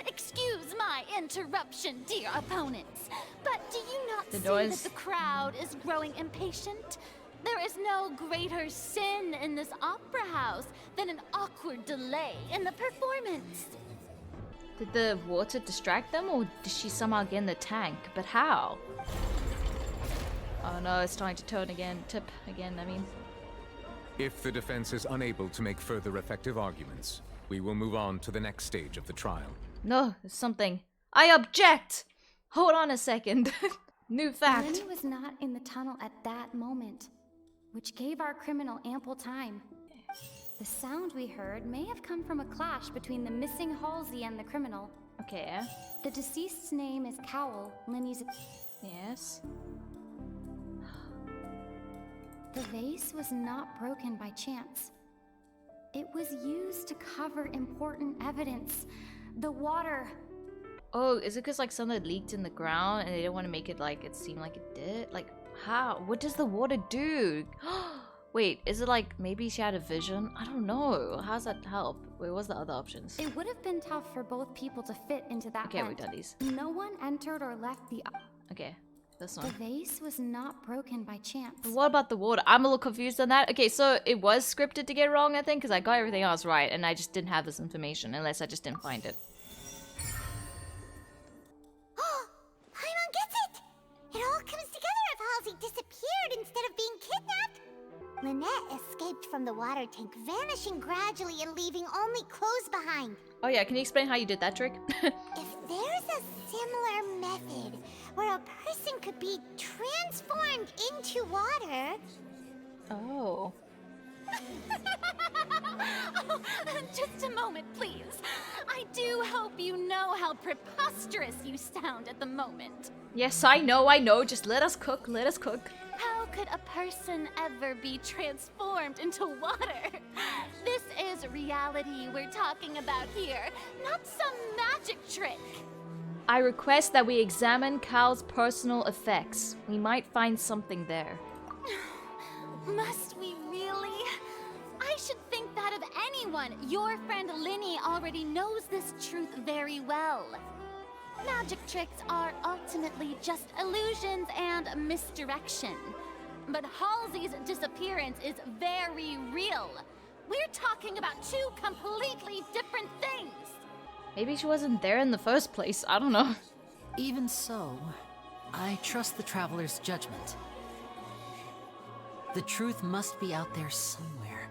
Excuse my interruption, dear opponents, but do you not The see noise. that the crowd is growing impatient? There is no greater sin in this opera house than an awkward delay in the performance. Did the water distract them, or did she somehow get in the tank? But how? Oh no, it's starting to turn again. Tip again, I mean. If the defense is unable to make further effective arguments, we will move on to the next stage of the trial. No, there's something. I object! Hold on a second. New fact. Lyney was not in the tunnel at that moment, which gave our criminal ample time. The sound we heard may have come from a clash between the missing Halsey and the criminal. Okay. The deceased's name is Cowell, Lyney's... Yes. The vase was not broken by chance. It was used to cover important evidence. The water... Oh, is it because like something leaked in the ground and they didn't want to make it like it seemed like it did? Like, how? What does the water do? Wait, is it like maybe she had a vision? I don't know. How does that help? Wait, what's the other options? It would have been tough for both people to fit into that Okay, vent. we've done these. No one entered or left the... Okay, this The one. vase was not broken by chance. But what about the water? I'm a little confused on that. Okay, so it was scripted to get wrong, I think, because I got everything else right, and I just didn't have this information, unless I just didn't find it. Paimon gets it! It all comes together if Halsey disappeared instead of being kidnapped. Lynette escaped from the water tank, vanishing gradually and leaving only clothes behind. Oh yeah, can you explain how you did that trick? If there's a similar method where a person could be transformed into water... Oh. Oh, just a moment, please. I do hope you know how preposterous you sound at the moment. Yes, I know. Just let us cook, let us cook. How could a person ever be transformed into water? This is reality we're talking about here, not some magic trick. I request that we examine Cal's personal effects. We might find something there. Must we really? I should think that of anyone. Your friend Lyney already knows this truth very well. Magic tricks are ultimately just illusions and misdirection. But Halsey's disappearance is very real. We're talking about two completely different things. Maybe she wasn't there in the first place. I don't know. Even so, I trust the traveler's judgment. The truth must be out there somewhere.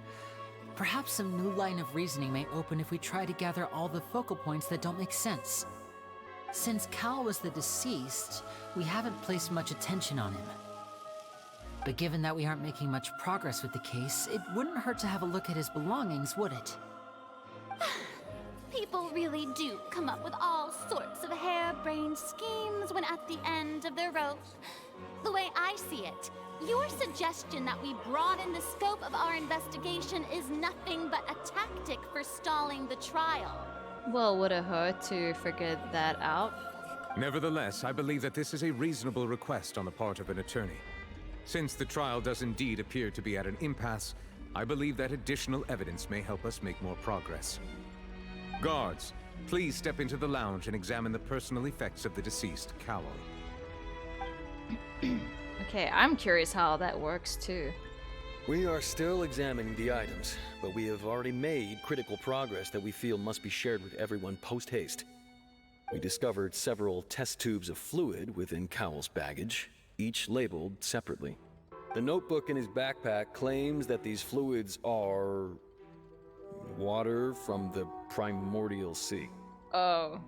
Perhaps some new line of reasoning may open if we try to gather all the focal points that don't make sense. Since Cal was the deceased, we haven't placed much attention on him. But given that we aren't making much progress with the case, it wouldn't hurt to have a look at his belongings, would it? People really do come up with all sorts of harebrained schemes when at the end of their rope. The way I see it, your suggestion that we broaden the scope of our investigation is nothing but a tactic for stalling the trial. Well, would it hurt to figure that out? Nevertheless, I believe that this is a reasonable request on the part of an attorney. Since the trial does indeed appear to be at an impasse, I believe that additional evidence may help us make more progress. Guards, please step into the lounge and examine the personal effects of the deceased, Cowell. Okay, I'm curious how that works too. We are still examining the items, but we have already made critical progress that we feel must be shared with everyone post-haste. We discovered several test tubes of fluid within Cowell's baggage, each labeled separately. The notebook in his backpack claims that these fluids are... water from the primordial sea. Oh.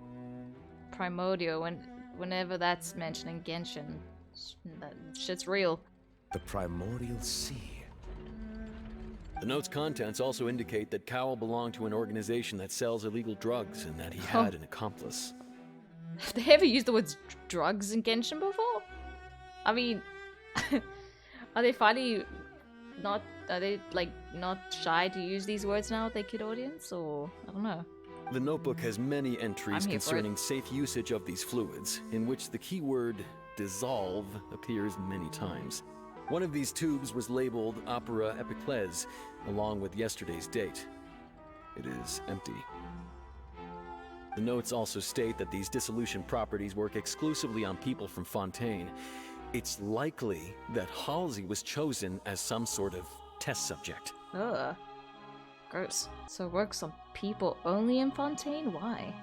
Primordial, whenever that's mentioned in Genshin, that shit's real. The primordial sea. The note's contents also indicate that Cowell belonged to an organization that sells illegal drugs and that he had an accomplice. Have they ever used the words drugs in Genshin before? I mean, Are they finally not? Are they like not shy to use these words now with their kid audience, or I don't know. The notebook has many entries I'm here for concerning safe usage of these fluids, in which the keyword dissolve appears many times. One of these tubes was labeled Opera Epiclese, along with yesterday's date. It is empty. The notes also state that these dissolution properties work exclusively on people from Fontaine. It's likely that Halsey was chosen as some sort of test subject. Ugh. Gross. So it works on people only in Fontaine? Why?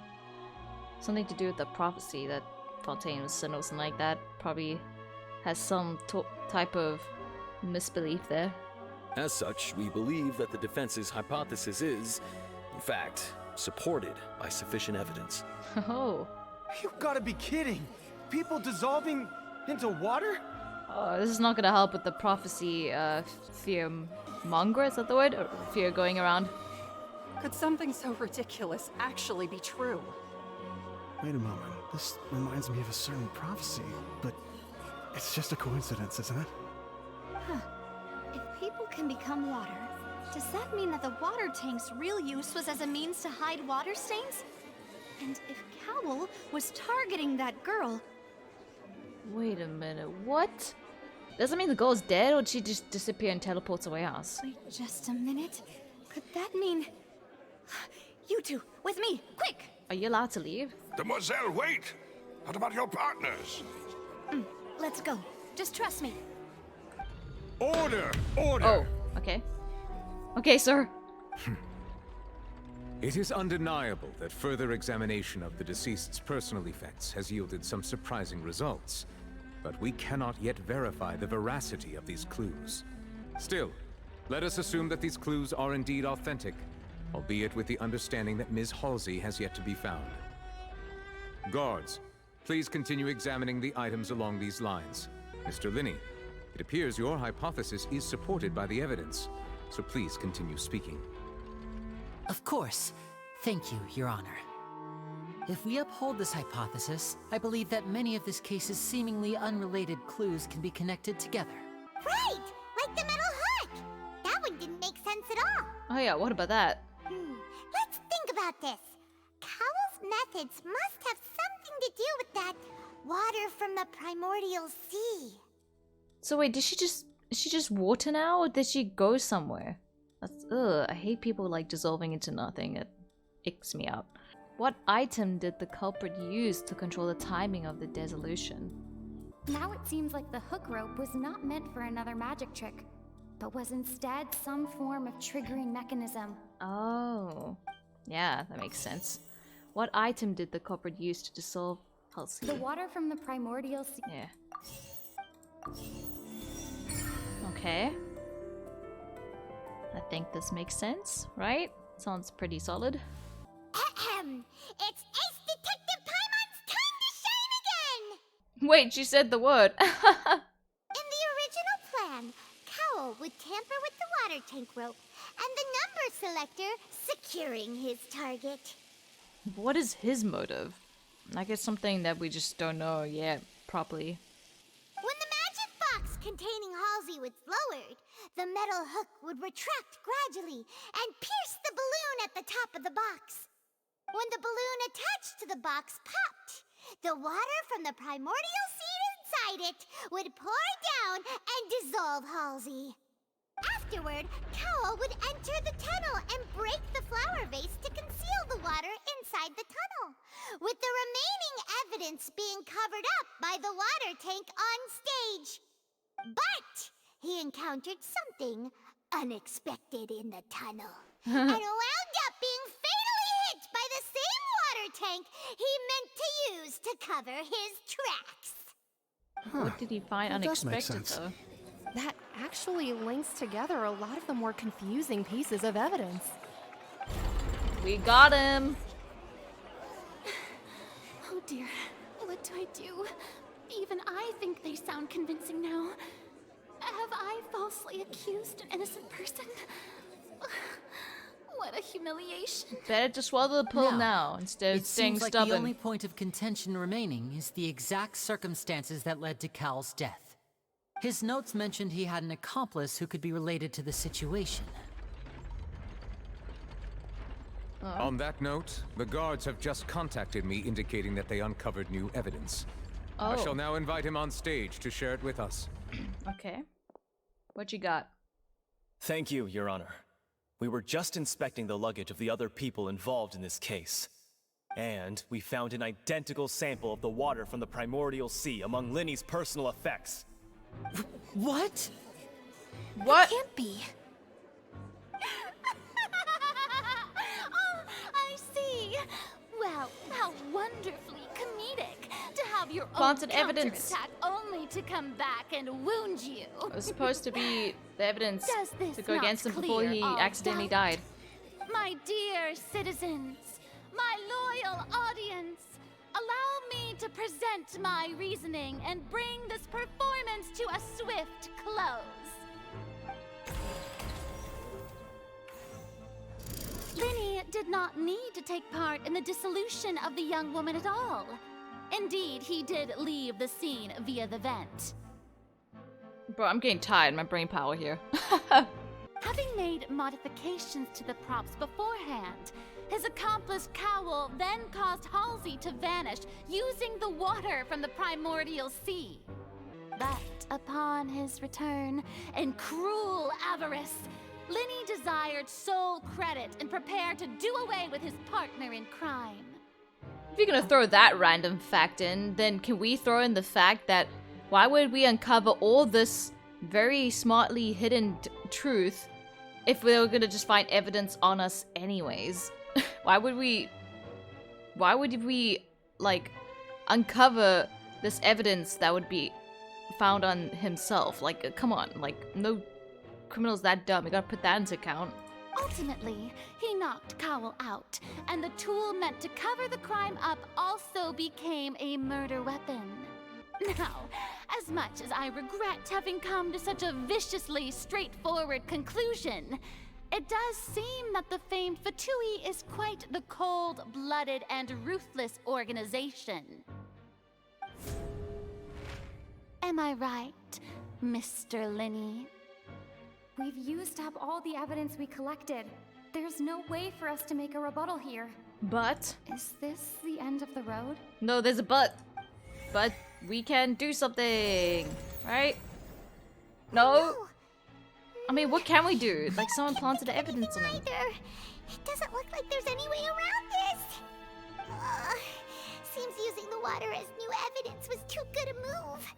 Something to do with the prophecy that Fontaine was sin or something like that. Probably has some type of misbelief there. As such, we believe that the defense's hypothesis is, in fact, supported by sufficient evidence. Oh. You gotta be kidding! People dissolving into water? Oh, this is not gonna help with the prophecy, fear monger, is that the word? Or fear going around? Could something so ridiculous actually be true? Wait a moment. This reminds me of a certain prophecy, but it's just a coincidence, isn't it? Huh. If people can become water, does that mean that the water tank's real use was as a means to hide water stains? And if Cowl was targeting that girl... Wait a minute, what? Does that mean the girl's dead, or did she just disappear and teleports away us? Wait just a minute. Could that mean... You two, with me, quick! Are you allowed to leave? Demoiselle, wait! What about your partners? Let's go. Just trust me. Order! Order! Oh, okay. Okay, sir. It is undeniable that further examination of the deceased's personal effects has yielded some surprising results, but we cannot yet verify the veracity of these clues. Still, let us assume that these clues are indeed authentic, albeit with the understanding that Ms. Halsey has yet to be found. Guards, please continue examining the items along these lines. Mr. Lyney, it appears your hypothesis is supported by the evidence, so please continue speaking. Of course. Thank you, Your Honor. If we uphold this hypothesis, I believe that many of this case's seemingly unrelated clues can be connected together. Right! Like the metal hook! That one didn't make sense at all. Oh yeah, what about that? Let's think about this. Cowell's methods must have something to do with that water from the primordial sea. So wait, is she just water now, or did she go somewhere? That's, ugh, I hate people like dissolving into nothing. It icks me out. What item did the culprit use to control the timing of the dissolution? Now it seems like the hook rope was not meant for another magic trick, but was instead some form of triggering mechanism. Oh. Yeah, that makes sense. What item did the culprit use to dissolve Halsey? The water from the primordial sea. Yeah. Okay. I think this makes sense, right? Sounds pretty solid. It's Ace Detective Paimon's time to shine again! Wait, she said the word. In the original plan, Cowell would tamper with the water tank rope and the number selector securing his target. What is his motive? I guess something that we just don't know yet properly. When the magic box containing Halsey was lowered, the metal hook would retract gradually and pierce the balloon at the top of the box. When the balloon attached to the box popped, the water from the primordial seed inside it would pour down and dissolve Halsey. Afterward, Cowell would enter the tunnel and break the flower vase to conceal the water inside the tunnel, with the remaining evidence being covered up by the water tank on stage. But he encountered something unexpected in the tunnel and wound up being fatally hit by the same water tank he meant to use to cover his tracks. What did he find unexpected though? That actually links together a lot of the more confusing pieces of evidence. We got him! Oh dear, what do I do? Even I think they sound convincing now. Have I falsely accused an innocent person? What a humiliation. Better to swallow the pill now instead of staying seems like stubborn. the only point of contention remaining is the exact circumstances that led to Cal's death. His notes mentioned he had an accomplice who could be related to the situation. On that note, the guards have just contacted me indicating that they uncovered new evidence. I shall now invite him on stage to share it with us. Okay. What you got? Thank you, Your Honor. We were just inspecting the luggage of the other people involved in this case. And we found an identical sample of the water from the primordial sea among Lyney's personal effects. What? What? It can't be. Oh, I see. Well, how wonderfully comedic to have your Planted own evidence. counterattack only to come back and wound you. It was supposed to be the evidence Does this to go not against him before clear he all accidentally doubt? died. My dear citizens, my loyal audience, allow me to present my reasoning and bring this performance to a swift close. Lyney did not need to take part in the dissolution of the young woman at all. Indeed, he did leave the scene via the vent. Bro, I'm getting tired. My brain power here. Having made modifications to the props beforehand, his accomplice Cowl then caused Halsey to vanish using the water from the primordial sea. But upon his return, in cruel avarice, Lyney desired sole credit and prepared to do away with his partner in crime. If you're gonna throw that random fact in, then can we throw in the fact that why would we uncover all this very smartly hidden truth if we were gonna just find evidence on us anyways? Why would we like uncover this evidence that would be found on himself? Like, come on, like no criminal's that dumb. You gotta put that into account. Ultimately, he knocked Cowl out, and the tool meant to cover the crime up also became a murder weapon. Now, as much as I regret having come to such a viciously straightforward conclusion, it does seem that the famed Fatui is quite the cold-blooded and ruthless organization. Am I right, Mr. Lyney? We've used up all the evidence we collected. There's no way for us to make a rebuttal here. But is this the end of the road? No, there's a but. But we can do something, right? No? I mean, what can we do? Like, someone planted the evidence on him. It doesn't look like there's any way around this. Seems using the water as new evidence was too good a move.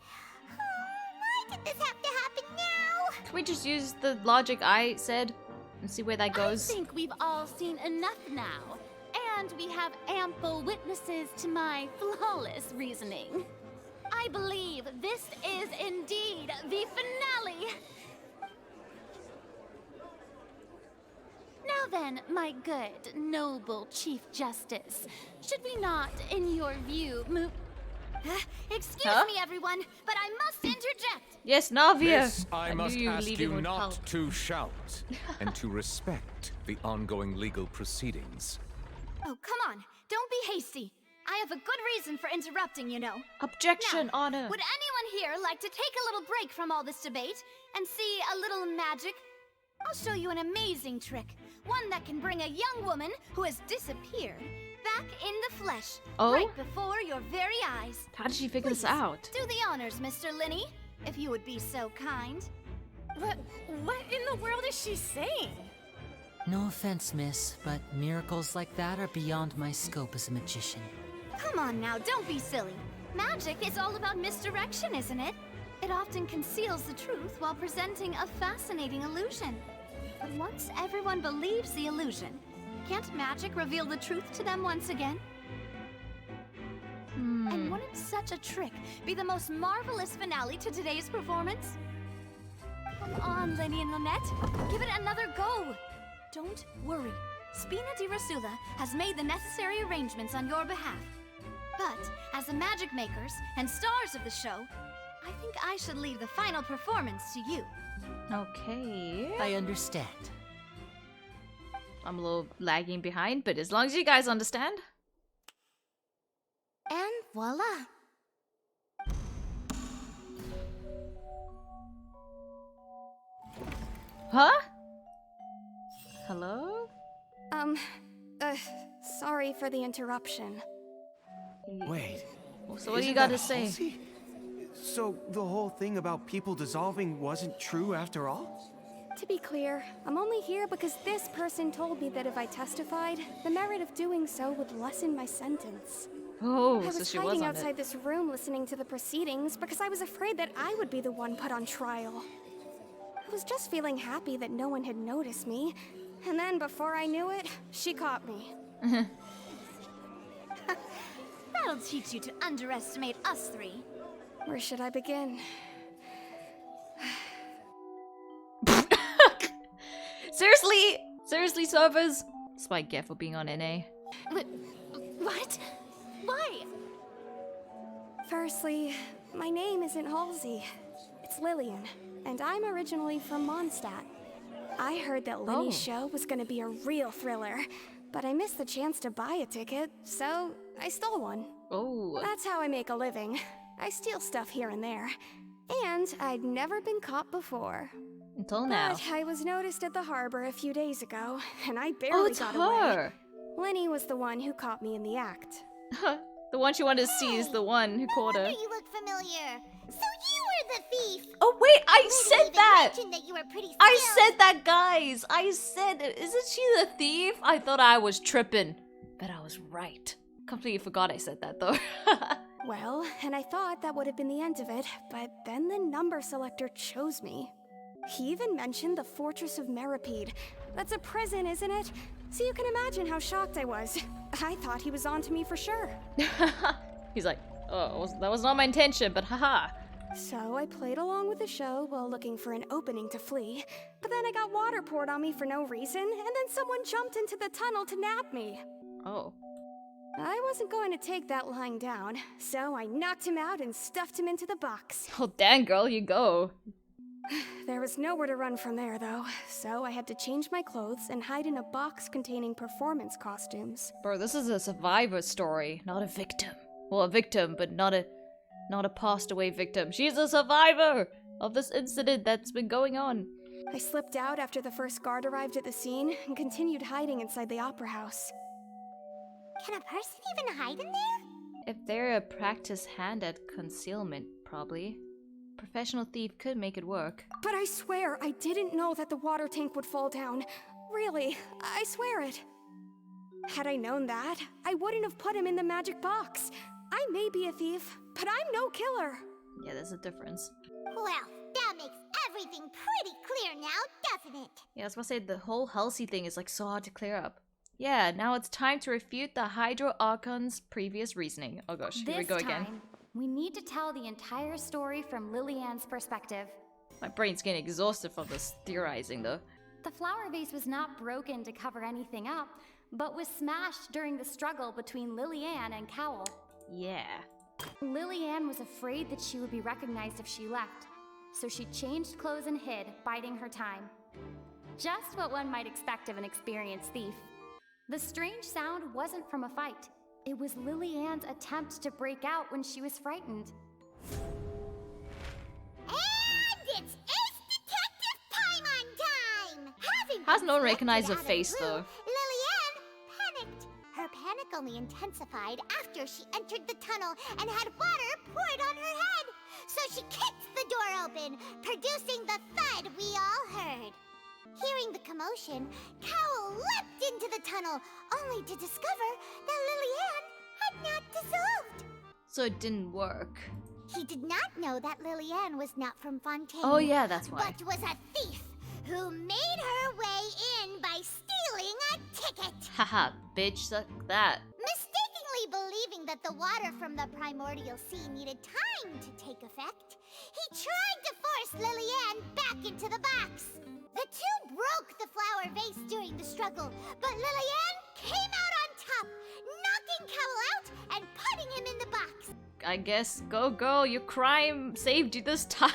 Why did this have to happen now? Can we just use the logic I said and see where that goes? I think we've all seen enough now, and we have ample witnesses to my flawless reasoning. I believe this is indeed the finale. Now then, my good, noble Chief Justice, should we not, in your view, move... Excuse me, everyone, but I must interject. Yes, Navia. This I must ask you not to shout and to respect the ongoing legal proceedings. Oh, come on. Don't be hasty. I have a good reason for interrupting, you know. Objection, now, Honor. Would anyone here like to take a little break from all this debate and see a little magic? I'll show you an amazing trick. One that can bring a young woman who has disappeared back in the flesh. Oh? Right before your very eyes. How did she figure this out? Do the honors, Mr. Lyney, if you would be so kind. What in the world is she saying? No offense, miss, but miracles like that are beyond my scope as a magician. Come on now, don't be silly. Magic is all about misdirection, isn't it? It often conceals the truth while presenting a fascinating illusion. But once everyone believes the illusion, can't magic reveal the truth to them once again? And wouldn't such a trick be the most marvelous finale to today's performance? Come on, Lyney and Lynette, give it another go. Don't worry, Spina di Rasula has made the necessary arrangements on your behalf. But as the magic makers and stars of the show, I think I should leave the final performance to you. Okay. I understand. I'm a little lagging behind, but as long as you guys understand. And voila. Huh? Hello? Sorry for the interruption. Wait. So what do you got to isn't that say? Halsey? So the whole thing about people dissolving wasn't true after all? To be clear, I'm only here because this person told me that if I testified, the merit of doing so would lessen my sentence. Oh, I so was she was hiding on outside it. this room listening to the proceedings because I was afraid that I would be the one put on trial. I was just feeling happy that no one had noticed me, and then before I knew it, she caught me. That'll teach you to underestimate us three. Where should I begin? Seriously? Seriously, servers? That's what I get for being on NA. What? Why? Firstly, my name isn't Halsey. It's Lillian, and I'm originally from Mondstadt. I heard that Lyney's show was gonna be a real thriller, but I missed the chance to buy a ticket, so I stole one. Oh. That's how I make a living. I steal stuff here and there. And I'd never been caught before. Until now. But I was noticed at the harbor a few days ago, and I barely it's got her. away. Lyney was the one who caught me in the act. The one she wanted to see is the one who caught her. You look familiar. So you were the thief. Oh wait, I Lyney said even that. mentioned that you were pretty I skilled. said that, guys. I said, isn't she the thief? I thought I was tripping, but I was right. Completely forgot I said that though. Well, and I thought that would have been the end of it, but then the number selector chose me. He even mentioned the Fortress of Meripede. That's a prison, isn't it? So you can imagine how shocked I was. I thought he was on to me for sure. He's like, oh, that was not my intention, but haha. So I played along with the show while looking for an opening to flee. But then I got water poured on me for no reason, and then someone jumped into the tunnel to nab me. Oh. I wasn't going to take that lying down, so I knocked him out and stuffed him into the box. Oh, dang, girl, you go. There was nowhere to run from there, though, so I had to change my clothes and hide in a box containing performance costumes. Bro, this is a survivor story, not a victim. Well, a victim, but not a passed away victim. She's a survivor of this incident that's been going on. I slipped out after the first guard arrived at the scene and continued hiding inside the opera house. Can a person even hide in there? If they're a practiced hand at concealment, probably. Professional thief could make it work. But I swear I didn't know that the water tank would fall down. Really, I swear it. Had I known that, I wouldn't have put him in the magic box. I may be a thief, but I'm no killer. Yeah, there's a difference. Well, that makes everything pretty clear now, doesn't it? Yeah, I was gonna say, the whole Halsey thing is like so hard to clear up. Yeah, now it's time to refute the Hydro Archon's previous reasoning. Oh gosh, here we go again. We need to tell the entire story from Lillian's perspective. My brain's getting exhausted from this theorizing though. The flower vase was not broken to cover anything up, but was smashed during the struggle between Lillian and Cowell. Yeah. Lillian was afraid that she would be recognized if she left, so she changed clothes and hid, biding her time. Just what one might expect of an experienced thief. The strange sound wasn't from a fight. It was Lillian's attempt to break out when she was frightened. And it's Ace Detective Paimon time! How's no one recognize her face though? Lillian panicked. Her panic only intensified after she entered the tunnel and had water poured on her head. So she kicked the door open, producing the thud we all heard. Hearing the commotion, Cowell leapt into the tunnel, only to discover that Lillian had not dissolved. So it didn't work. He did not know that Lillian was not from Fontaine. Oh yeah, that's why. But was a thief who made her way in by stealing a ticket. Haha, bitch, suck that. Mistakenly believing that the water from the primordial sea needed time to take effect, he tried to force Lillian back into the box. The two broke the flower vase during the struggle, but Lillian came out on top, knocking Cowell out and putting him in the box. I guess, go girl, your crime saved you this time.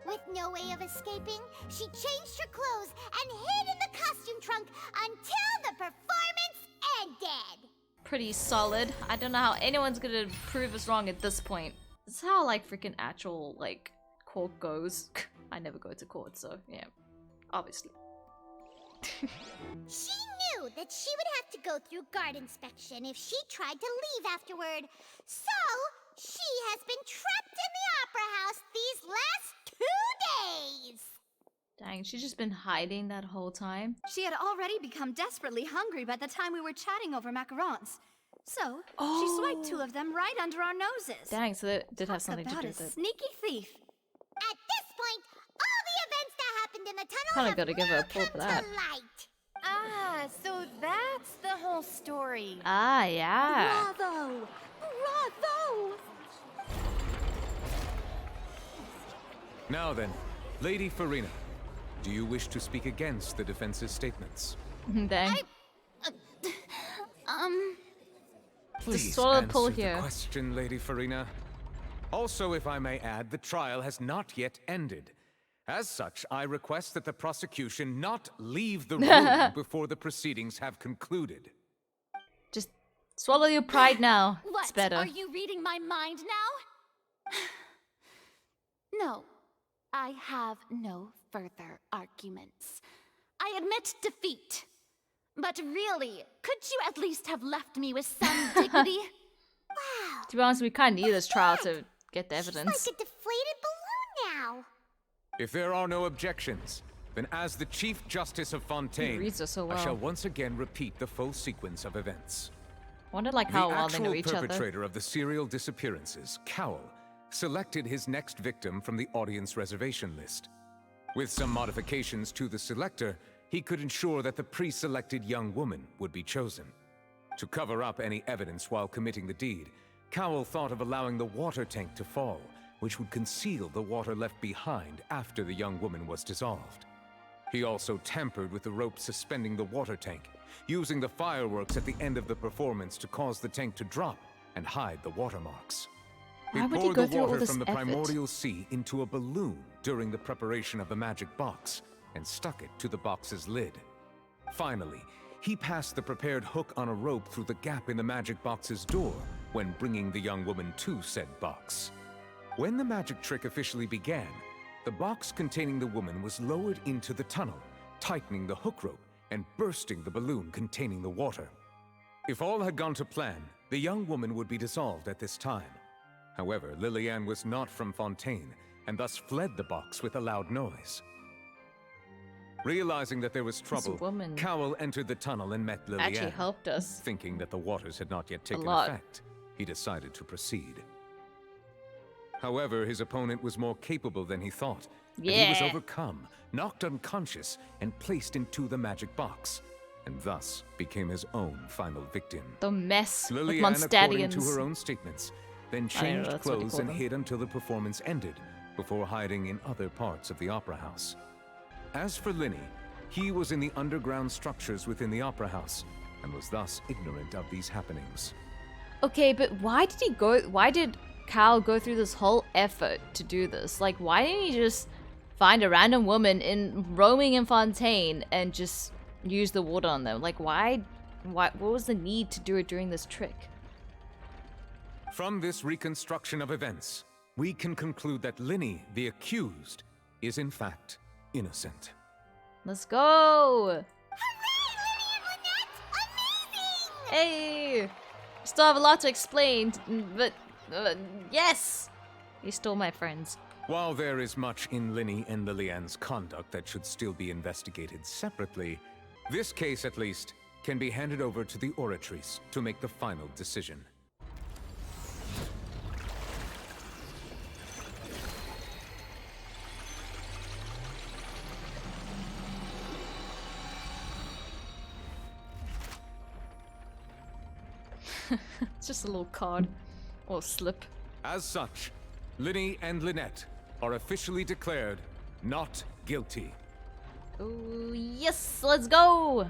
With no way of escaping, she changed her clothes and hid in the costume trunk until the performance ended. Pretty solid. I don't know how anyone's gonna prove us wrong at this point. This is how like freaking actual like court goes. I never go to court, so yeah. Obviously. She knew that she would have to go through guard inspection if she tried to leave afterward. So, she has been trapped in the Opera House these last 2 days. Dang, she's just been hiding that whole time. She had already become desperately hungry by the time we were chatting over macarons. So, she swiped 2 of them right under our noses. Dang, so that did have something to do with a it. sneaky thief. At this point, all the events that happened in the tunnel Kinda have gotta give her a pull now for come that. to light. Ah, so that's the whole story. Ah, yeah. Bravo! Bravo! Now then, Lady Farina, do you wish to speak against the defense's statements? Dang. Please swallow the answer pull the here. question, Lady Farina. Also, if I may add, the trial has not yet ended. As such, I request that the prosecution not leave the room before the proceedings have concluded. Just swallow your pride now. What? It's better. Are you reading my mind now? No. I have no further arguments. I admit defeat. But really, could you at least have left me with some dignity? Wow. To be honest, we kind of need this trial to get the evidence. She's like a deflated balloon now. If there are no objections, then as the Chief Justice of Fontaine, reads her so I shall well. once again repeat the full sequence of events. Wonder like how well they know The each actual other. perpetrator of the serial disappearances, Cowell, selected his next victim from the audience reservation list. With some modifications to the selector, he could ensure that the pre-selected young woman would be chosen. To cover up any evidence while committing the deed, Cowell thought of allowing the water tank to fall, which would conceal the water left behind after the young woman was dissolved. He also tampered with the rope suspending the water tank, using the fireworks at the end of the performance to cause the tank to drop and hide the watermarks. He Why would he poured go the through all water this from the effort? primordial sea into a balloon during the preparation of the magic box and stuck it to the box's lid. Finally, he passed the prepared hook on a rope through the gap in the magic box's door when bringing the young woman to said box. When the magic trick officially began, the box containing the woman was lowered into the tunnel, tightening the hook rope and bursting the balloon containing the water. If all had gone to plan, the young woman would be dissolved at this time. However, Lillian was not from Fontaine, and thus fled the box with a loud noise. Realizing that there was trouble, woman Cowell entered the tunnel and met Lillian. actually helped us. Thinking that the waters had not yet taken lot. effect, he decided to proceed. However, his opponent was more capable than he thought. And he was Yeah. overcome, knocked unconscious, and placed into the magic box, and thus became his own final victim. The mess with Lillian, according to Mondstadians. her own statements, then I know, changed that's what they clothes call and them. hid until the performance ended, before hiding in other parts of the opera house. As for Lyney, he was in the underground structures within the opera house, and was thus ignorant of these happenings. Okay, but why did Cal go through this whole effort to do this? Like, why didn't he just find a random woman roaming in Fontaine and just use the water on them? Like, what was the need to do it during this trick? From this reconstruction of events, we can conclude that Lyney, the accused, is in fact innocent. Let's go! Hey! Still have a lot to explain, but yes! You stole my friends. While there is much in Lyney and Lillian's conduct that should still be investigated separately, this case at least can be handed over to the Oratrice to make the final decision. It's just a little card. Or slip. As such, Lyney and Lynette are officially declared not guilty. Oh, yes! Let's go!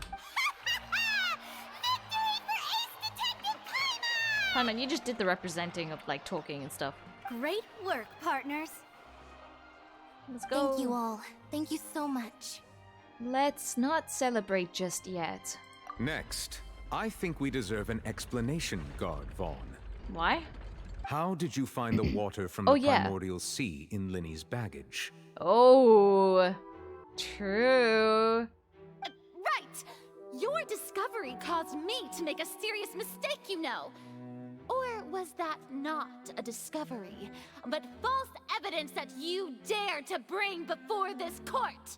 Paimon, you just did the representing of, like, talking and stuff. Great work, partners. Let's go. Thank you all. Thank you so much. Let's not celebrate just yet. Next, I think we deserve an explanation, Guard Vaughn. Why? How did you find the water from Oh, the yeah. primordial sea in Lyney's baggage? Oh. True. Right! Your discovery caused me to make a serious mistake, you know. Or was that not a discovery, but false evidence that you dared to bring before this court?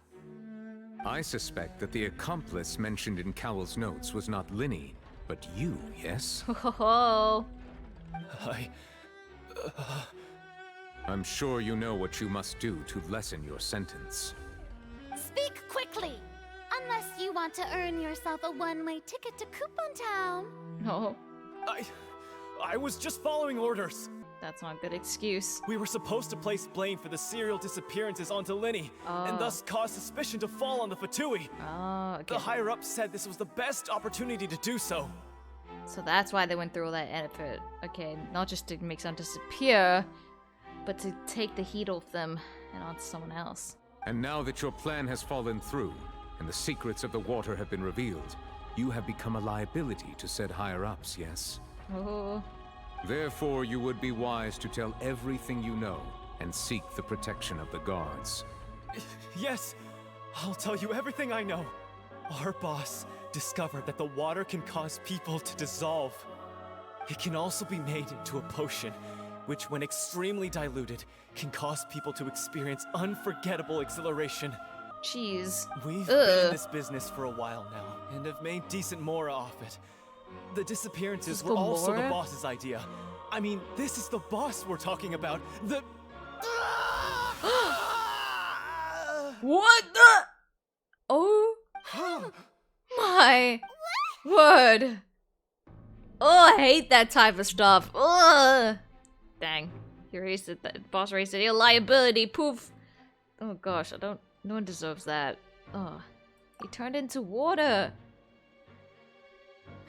I suspect that the accomplice mentioned in Cowell's notes was not Lyney, but you, yes? Oh. I'm sure you know what you must do to lessen your sentence. Speak quickly! Unless you want to earn yourself a one-way ticket to Coupon Town. No. I was just following orders. That's not a good excuse. We were supposed to place blame for the serial disappearances onto Lyney, and thus cause suspicion to fall on the Fatui. Oh, okay. The higher-ups said this was the best opportunity to do so. So that's why they went through all that effort. Okay, not just to make someone disappear, but to take the heat off them and onto someone else. And now that your plan has fallen through, and the secrets of the water have been revealed, you have become a liability to said higher-ups, yes? Oh. Therefore, you would be wise to tell everything you know and seek the protection of the guards. Yes, I'll tell you everything I know. Our boss discovered that the water can cause people to dissolve. It can also be made into a potion, which when extremely diluted, can cause people to experience unforgettable exhilaration. Jeez. We've been in this business for a while now, and have made decent mora off it. The disappearances were also the boss's idea. I mean, this is the boss we're talking about. The... What the? Oh my word. Oh, I hate that type of stuff. Ugh. Dang. He raised it, that boss raised it. A liability, poof. Oh gosh, no one deserves that. Oh, he turned into water.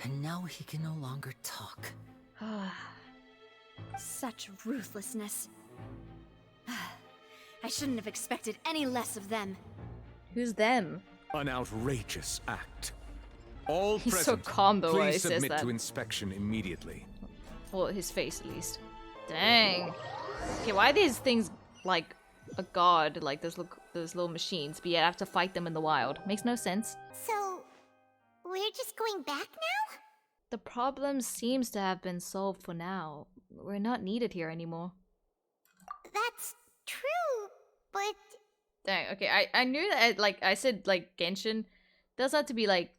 And now he can no longer talk. Such ruthlessness. I shouldn't have expected any less of them. Who's them? An outrageous act. All He's present, so calm though while he please says submit that. to inspection immediately. Well, his face at least. Dang. Okay, why are these things like a god, like those little machines, but yet I have to fight them in the wild? Makes no sense. So, we're just going back now? The problem seems to have been solved for now. We're not needed here anymore. That's true, but... Dang, okay, I knew that, like, I said, like, Genshin doesn't have to be, like,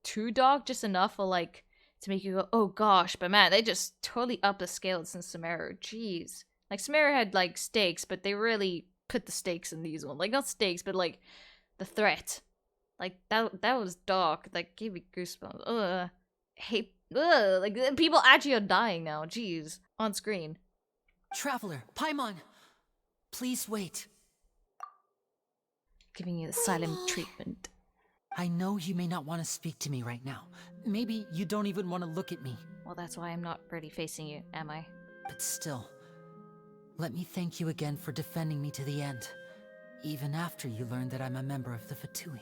too dark, just enough for, like, to make you go, oh gosh, but man, they just totally upped the scale since Sumeru. Jeez. Like, Sumeru had, like, stakes, but they really put the stakes in these ones. Like, not stakes, but, like, the threat. Like, that was dark. Like, gave me goosebumps. Ugh. Ugh. Like, people actually are dying now. Jeez. On screen. Traveler, Paimon! Please wait. Giving you the silent treatment. I know you may not want to speak to me right now. Maybe you don't even want to look at me. Well, that's why I'm not really facing you, am I? But still, let me thank you again for defending me to the end. Even after you learned that I'm a member of the Fatui.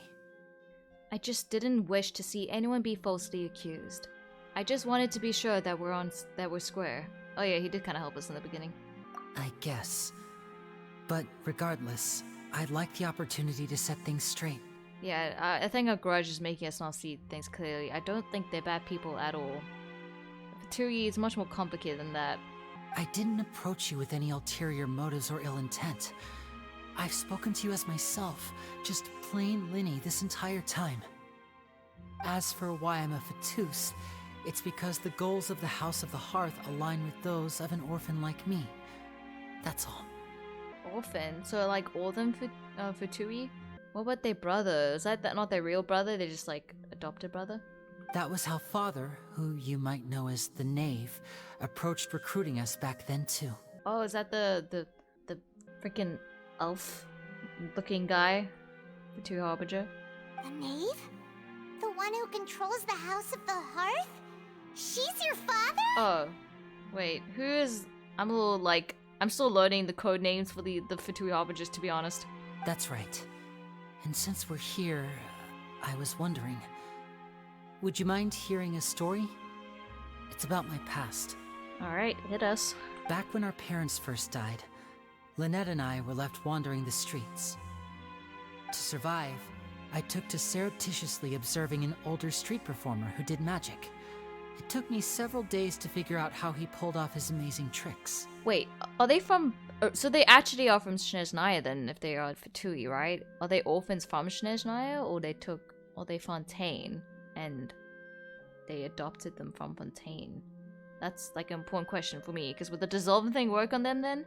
I just didn't wish to see anyone be falsely accused. I just wanted to be sure that we're square. Oh yeah, he did kind of help us in the beginning. I guess. But regardless, I'd like the opportunity to set things straight. Yeah, I think our grudge is making us not see things clearly. I don't think they're bad people at all. Fatui is much more complicated than that. I didn't approach you with any ulterior motives or ill intent. I've spoken to you as myself, just plain Lyney this entire time. As for why I'm a Fatus, it's because the goals of the House of the Hearth align with those of an orphan like me. That's all. Orphan? So like all them Fatui? What about their brother? Is that not their real brother? They're just like adopted brother? That was how Father, who you might know as the Knave, approached recruiting us back then too. Oh, is that the freaking elf-looking guy? Fatui Harbinger? The Knave? The one who controls the House of the Hearth? She's your father? Oh, wait, who is... I'm a little like... I'm still learning the code names for the Fatui Harbingers, to be honest. That's right. And since we're here, I was wondering, would you mind hearing a story? It's about my past. Alright, hit us. Back when our parents first died, Lynette and I were left wandering the streets. To survive, I took to surreptitiously observing an older street performer who did magic. It took me several days to figure out how he pulled off his amazing tricks. Wait, are they from... So they actually are from Snezhnaya then, if they are Fatui, right? Are they orphans from Snezhnaya, or they Fontaine, and they adopted them from Fontaine? That's like an important question for me, because would the dissolving thing work on them then?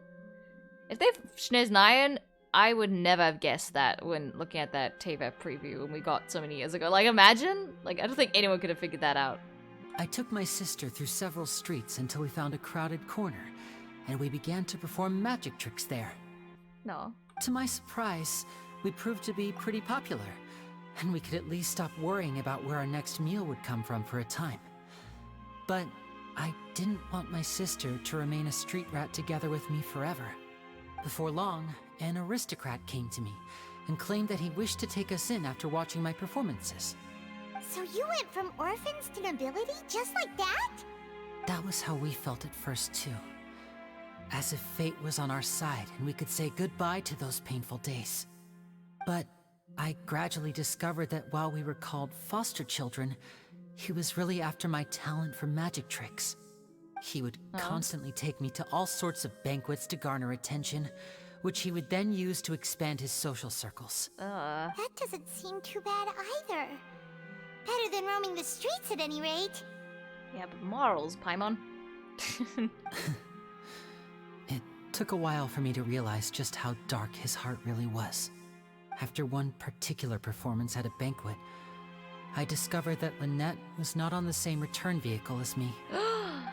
If they're Snezhnayan, I would never have guessed that when looking at that TVAP preview when we got so many years ago. Like, imagine? Like, I don't think anyone could have figured that out. I took my sister through several streets until we found a crowded corner, and we began to perform magic tricks there. No. To my surprise, we proved to be pretty popular, and we could at least stop worrying about where our next meal would come from for a time. But I didn't want my sister to remain a street rat together with me forever. Before long, an aristocrat came to me and claimed that he wished to take us in after watching my performances. So you went from orphans to nobility just like that? That was how we felt at first too. As if fate was on our side and we could say goodbye to those painful days. But I gradually discovered that while we were called foster children, he was really after my talent for magic tricks. He would constantly take me to all sorts of banquets to garner attention, which he would then use to expand his social circles. That doesn't seem too bad either. Better than roaming the streets at any rate. Yeah, but morals, Paimon. It took a while for me to realize just how dark his heart really was. After one particular performance at a banquet, I discovered that Lynette was not on the same return vehicle as me.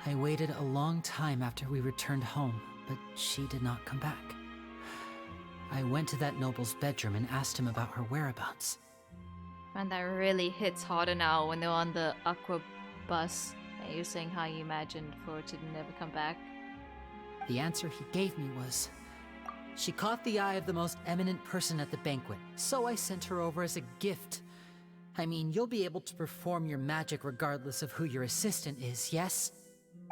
I waited a long time after we returned home, but she did not come back. I went to that noble's bedroom and asked him about her whereabouts. Man, that really hits harder now when they're on the aqua bus and you're saying how you imagined for her to never come back. The answer he gave me was, she caught the eye of the most eminent person at the banquet, so I sent her over as a gift. I mean, you'll be able to perform your magic regardless of who your assistant is, yes?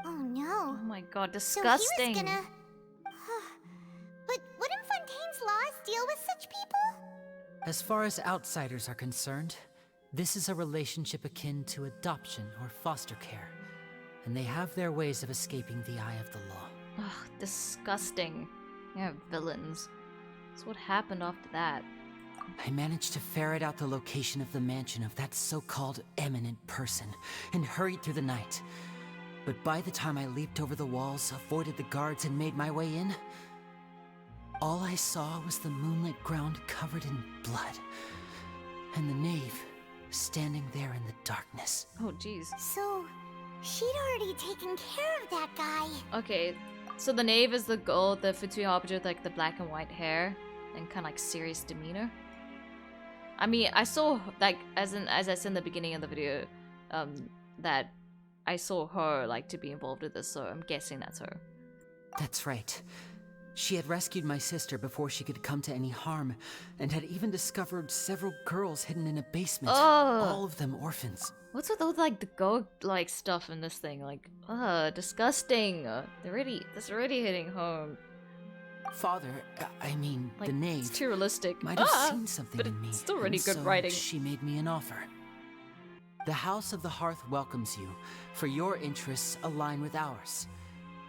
Oh no. Oh my god, disgusting. So he was gonna... But wouldn't Fontaine's laws deal with such people? As far as outsiders are concerned, this is a relationship akin to adoption or foster care, and they have their ways of escaping the eye of the law. Ugh, disgusting. Yeah, villains. So what happened after that? I managed to ferret out the location of the mansion of that so-called eminent person, and hurried through the night. But by the time I leaped over the walls, avoided the guards, and made my way in, all I saw was the moonlit ground covered in blood, and the knave standing there in the darkness. Oh, jeez. So, she'd already taken care of that guy. Okay, so the knave is the girl, the Fatui Harbinger with like the black and white hair and kind of like serious demeanor. I mean, I saw, like, as I said in the beginning of the video, that I saw her, like, to be involved with this, so I'm guessing that's her. That's right. She had rescued my sister before she could come to any harm, and had even discovered several girls hidden in a basement, all of them orphans. What's with all, like, the goat-like stuff in this thing? Like, disgusting. That's already hitting home. Father, I mean, like, the knave, it's too realistic. might have seen something in me, it's still really good so writing. She made me an offer. The House of the Hearth welcomes you, for your interests align with ours.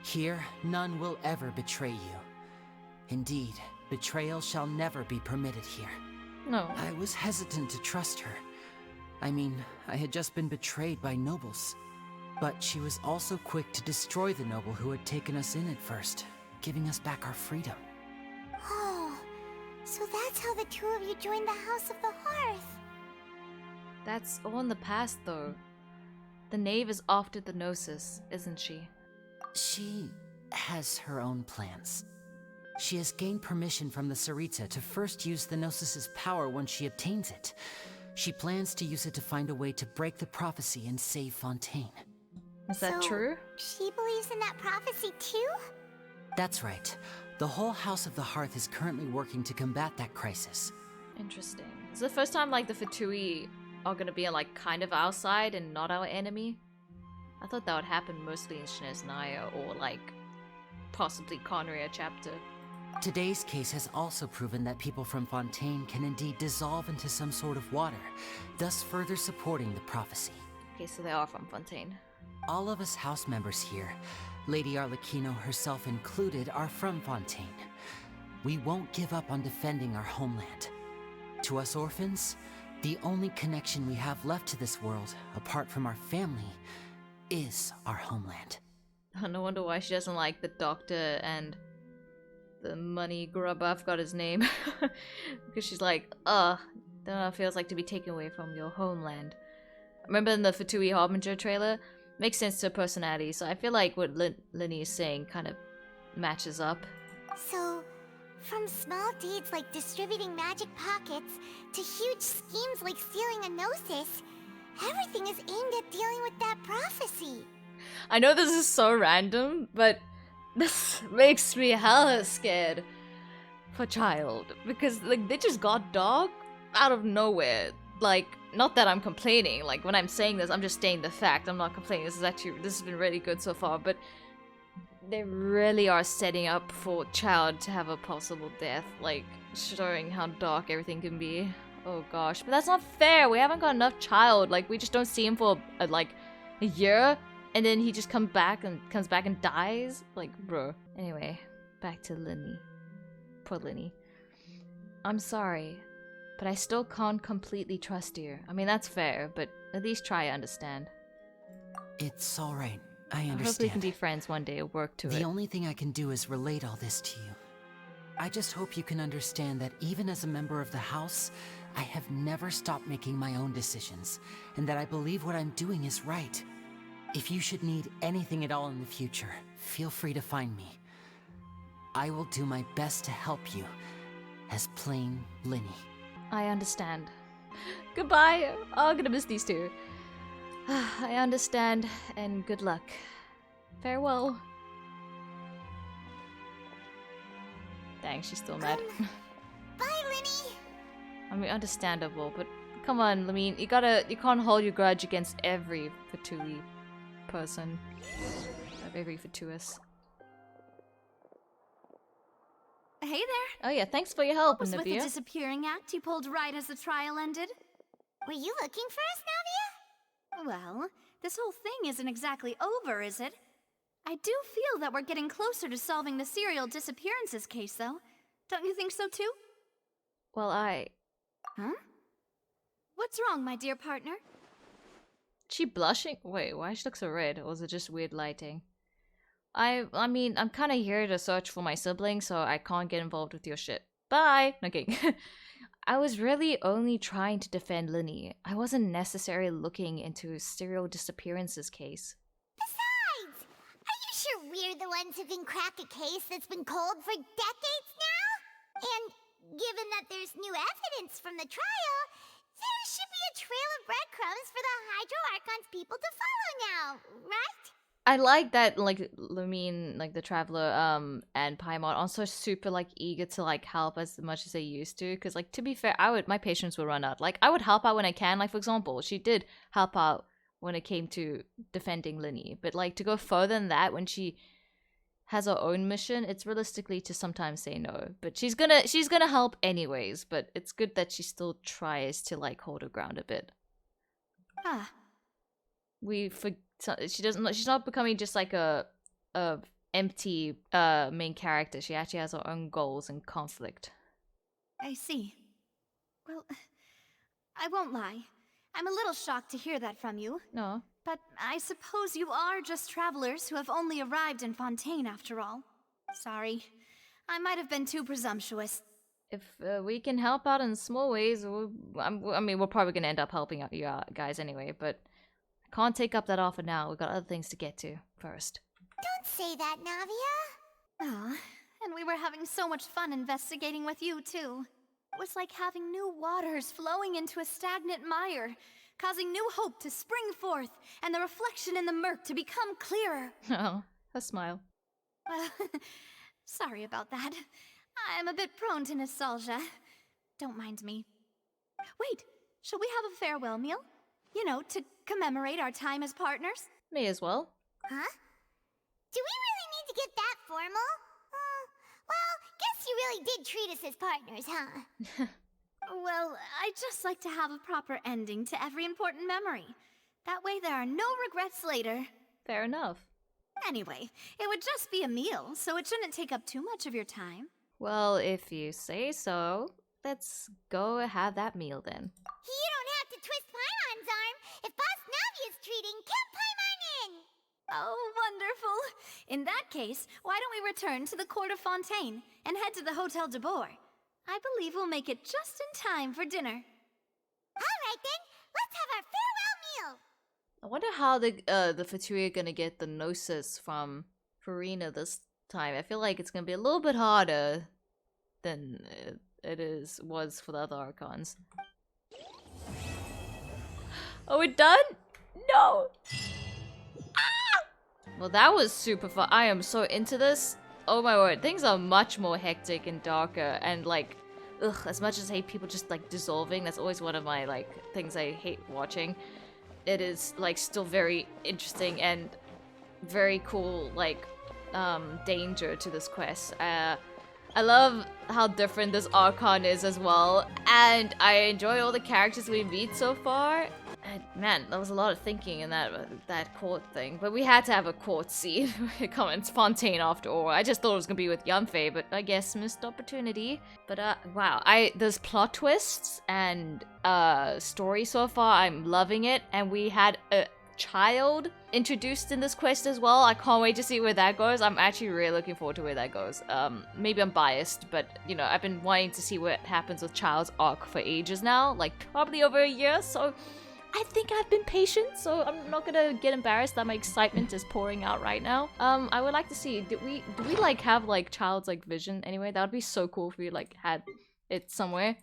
Here, none will ever betray you. Indeed, betrayal shall never be permitted here. No. I was hesitant to trust her. I mean, I had just been betrayed by nobles. But she was also quick to destroy the noble who had taken us in at first, giving us back our freedom. Oh, so that's how the two of you joined the House of the Hearth. That's all in the past, though. The knave is after the Gnosis, isn't she? She has her own plans. She has gained permission from the Tsaritsa to first use the Gnosis's power once she obtains it. She plans to use it to find a way to break the prophecy and save Fontaine. Is that true? She believes in that prophecy too? That's right. The whole House of the Hearth is currently working to combat that crisis. Interesting. Is it the first time, like, the Fatui are gonna be, like, kind of our side and not our enemy? I thought that would happen mostly in Snezhnaya or, like, possibly Conria chapter. Today's case has also proven that people from Fontaine can indeed dissolve into some sort of water, thus further supporting the prophecy. Okay, so they are from Fontaine. All of us house members here, Lady Arlecchino herself included, are from Fontaine. We won't give up on defending our homeland. To us orphans, the only connection we have left to this world, apart from our family, is our homeland. No wonder why she doesn't like the doctor and the money grubber, I forgot his name. Because she's like, don't know how it feels like to be taken away from your homeland. Remember in the Fatui Harbinger trailer? Makes sense to her personality, so I feel like what Lyney is saying kind of matches up. So, from small deeds like distributing magic pockets to huge schemes like stealing a Gnosis, everything is aimed at dealing with that prophecy. I know this is so random, but this makes me hella scared for Child. Because, like, they just got dog out of nowhere. Like, not that I'm complaining. Like, when I'm saying this, I'm just stating the fact. I'm not complaining. This has been really good so far, but they really are setting up for Child to have a possible death. Like, showing how dark everything can be. Oh gosh, but that's not fair. We haven't got enough Child. Like, we just don't see him for, like, a year. And then he just comes back and dies? Like, bro. Anyway, back to Lyney. Poor Lyney. I'm sorry, but I still can't completely trust you. I mean, that's fair, but at least try to understand. It's alright. I understand. Hopefully we can be friends one day or work to it. The only thing I can do is relate all this to you. I just hope you can understand that even as a member of the house, I have never stopped making my own decisions, and that I believe what I'm doing is right. If you should need anything at all in the future, feel free to find me. I will do my best to help you, as plain Lyney. I understand. Goodbye! Oh, I'm gonna miss these two. I understand, and good luck. Farewell. Dang, she's still mad. Bye, Lyney! I mean, understandable, but come on, I mean, you can't hold your grudge against every Fatui person. Very fortuitous. Hey there! Oh yeah, thanks for your help, What was with the Navia. disappearing act you pulled right as the trial ended? Were you looking for us, Navia? Well, this whole thing isn't exactly over, is it? I do feel that we're getting closer to solving the serial disappearances case, though. Don't you think so, too? Well, Huh? What's wrong, my dear partner? She blushing? Wait, why she look so red? Or was it just weird lighting? I mean, I'm kind of here to search for my sibling, so I can't get involved with your shit. Bye! Okay. I was really only trying to defend Lyney. I wasn't necessarily looking into serial disappearances case. Besides, are you sure we're the ones who can crack a case that's been cold for decades now? And given that there's new evidence from the trial, there should be a trail of breadcrumbs for the Hydro Archon's people to follow now, right? I like that, like, Lumine, like, the Traveler, and Paimon also super, like, eager to, like, help as much as they used to. Because, like, to be fair, my patience will run out. Like, I would help out when I can. Like, for example, she did help out when it came to defending Lyney. But, like, to go further than that when she has her own mission, it's realistically to sometimes say no. But she's gonna help anyways. But it's good that she still tries to, like, hold her ground a bit. Ah. She's not becoming just like a empty main character. She actually has her own goals and conflict. I see. Well, I won't lie. I'm a little shocked to hear that from you. No. But I suppose you are just travelers who have only arrived in Fontaine after all. Sorry. I might have been too presumptuous. If we can help out in small ways, I mean, we're probably going to end up helping out you guys anyway, but I can't take up that offer now. We've got other things to get to first. Don't say that, Navia. Aw, and we were having so much fun investigating with you, too. It was like having new waters flowing into a stagnant mire, causing new hope to spring forth, and the reflection in the murk to become clearer. Oh, a smile. Well, sorry about that. I'm a bit prone to nostalgia. Don't mind me. Wait, shall we have a farewell meal? You know, to commemorate our time as partners? May as well. Huh? Do we really need to get that formal? Well, guess really did treat us as partners, huh? Well, I'd just like to have a proper ending to every important memory. That way there are no regrets later. Fair enough. Anyway, it would just be a meal, so it shouldn't take up too much of your time. Well, if you say so, let's go have that meal then. You don't have to twist Paimon's arm. If Boss Navi is treating, count Paimon in! Oh, wonderful. In that case, why don't we return to the court of Fontaine and head to the Hotel de Boer? I believe we'll make it just in time for dinner. Alright then, let's have our farewell meal! I wonder how the Fatui are gonna get the Gnosis from Farina this time. I feel like it's gonna be a little bit harder than it was for the other Archons. Oh, we're done? No! Well, that was super fun. I am so into this. Oh my word, things are much more hectic and darker and like, ugh, as much as I hate people just like dissolving, that's always one of my like things I hate watching. It is like still very interesting and very cool like danger to this quest. I love how different this Archon is as well, and I enjoy all the characters we meet so far. And man, there was a lot of thinking in that court thing, but we had to have a court scene. Come on, it's Fontaine after all. I just thought it was gonna be with Yanfei, but I guess missed opportunity. But wow, there's plot twists and story so far. I'm loving it, and we had a child introduced in this quest as well. I can't wait to see where that goes. I'm actually really looking forward to where that goes. Maybe I'm biased, but you know, I've been wanting to see what happens with Child's arc for ages now, like probably over a year, so I think I've been patient, so I'm not gonna get embarrassed that my excitement is pouring out right now. I would like to see, do we like have like Child's like vision anyway? That would be so cool if we like had it somewhere.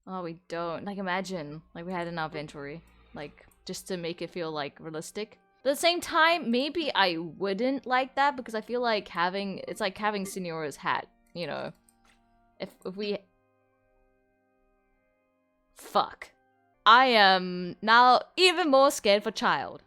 Oh, we don't. Like imagine like we had it in our inventory, like just to make it feel like realistic. But at the same time, maybe I wouldn't like that because I feel like it's like having Signora's hat, you know. If we... Fuck. I am now even more scared for Child.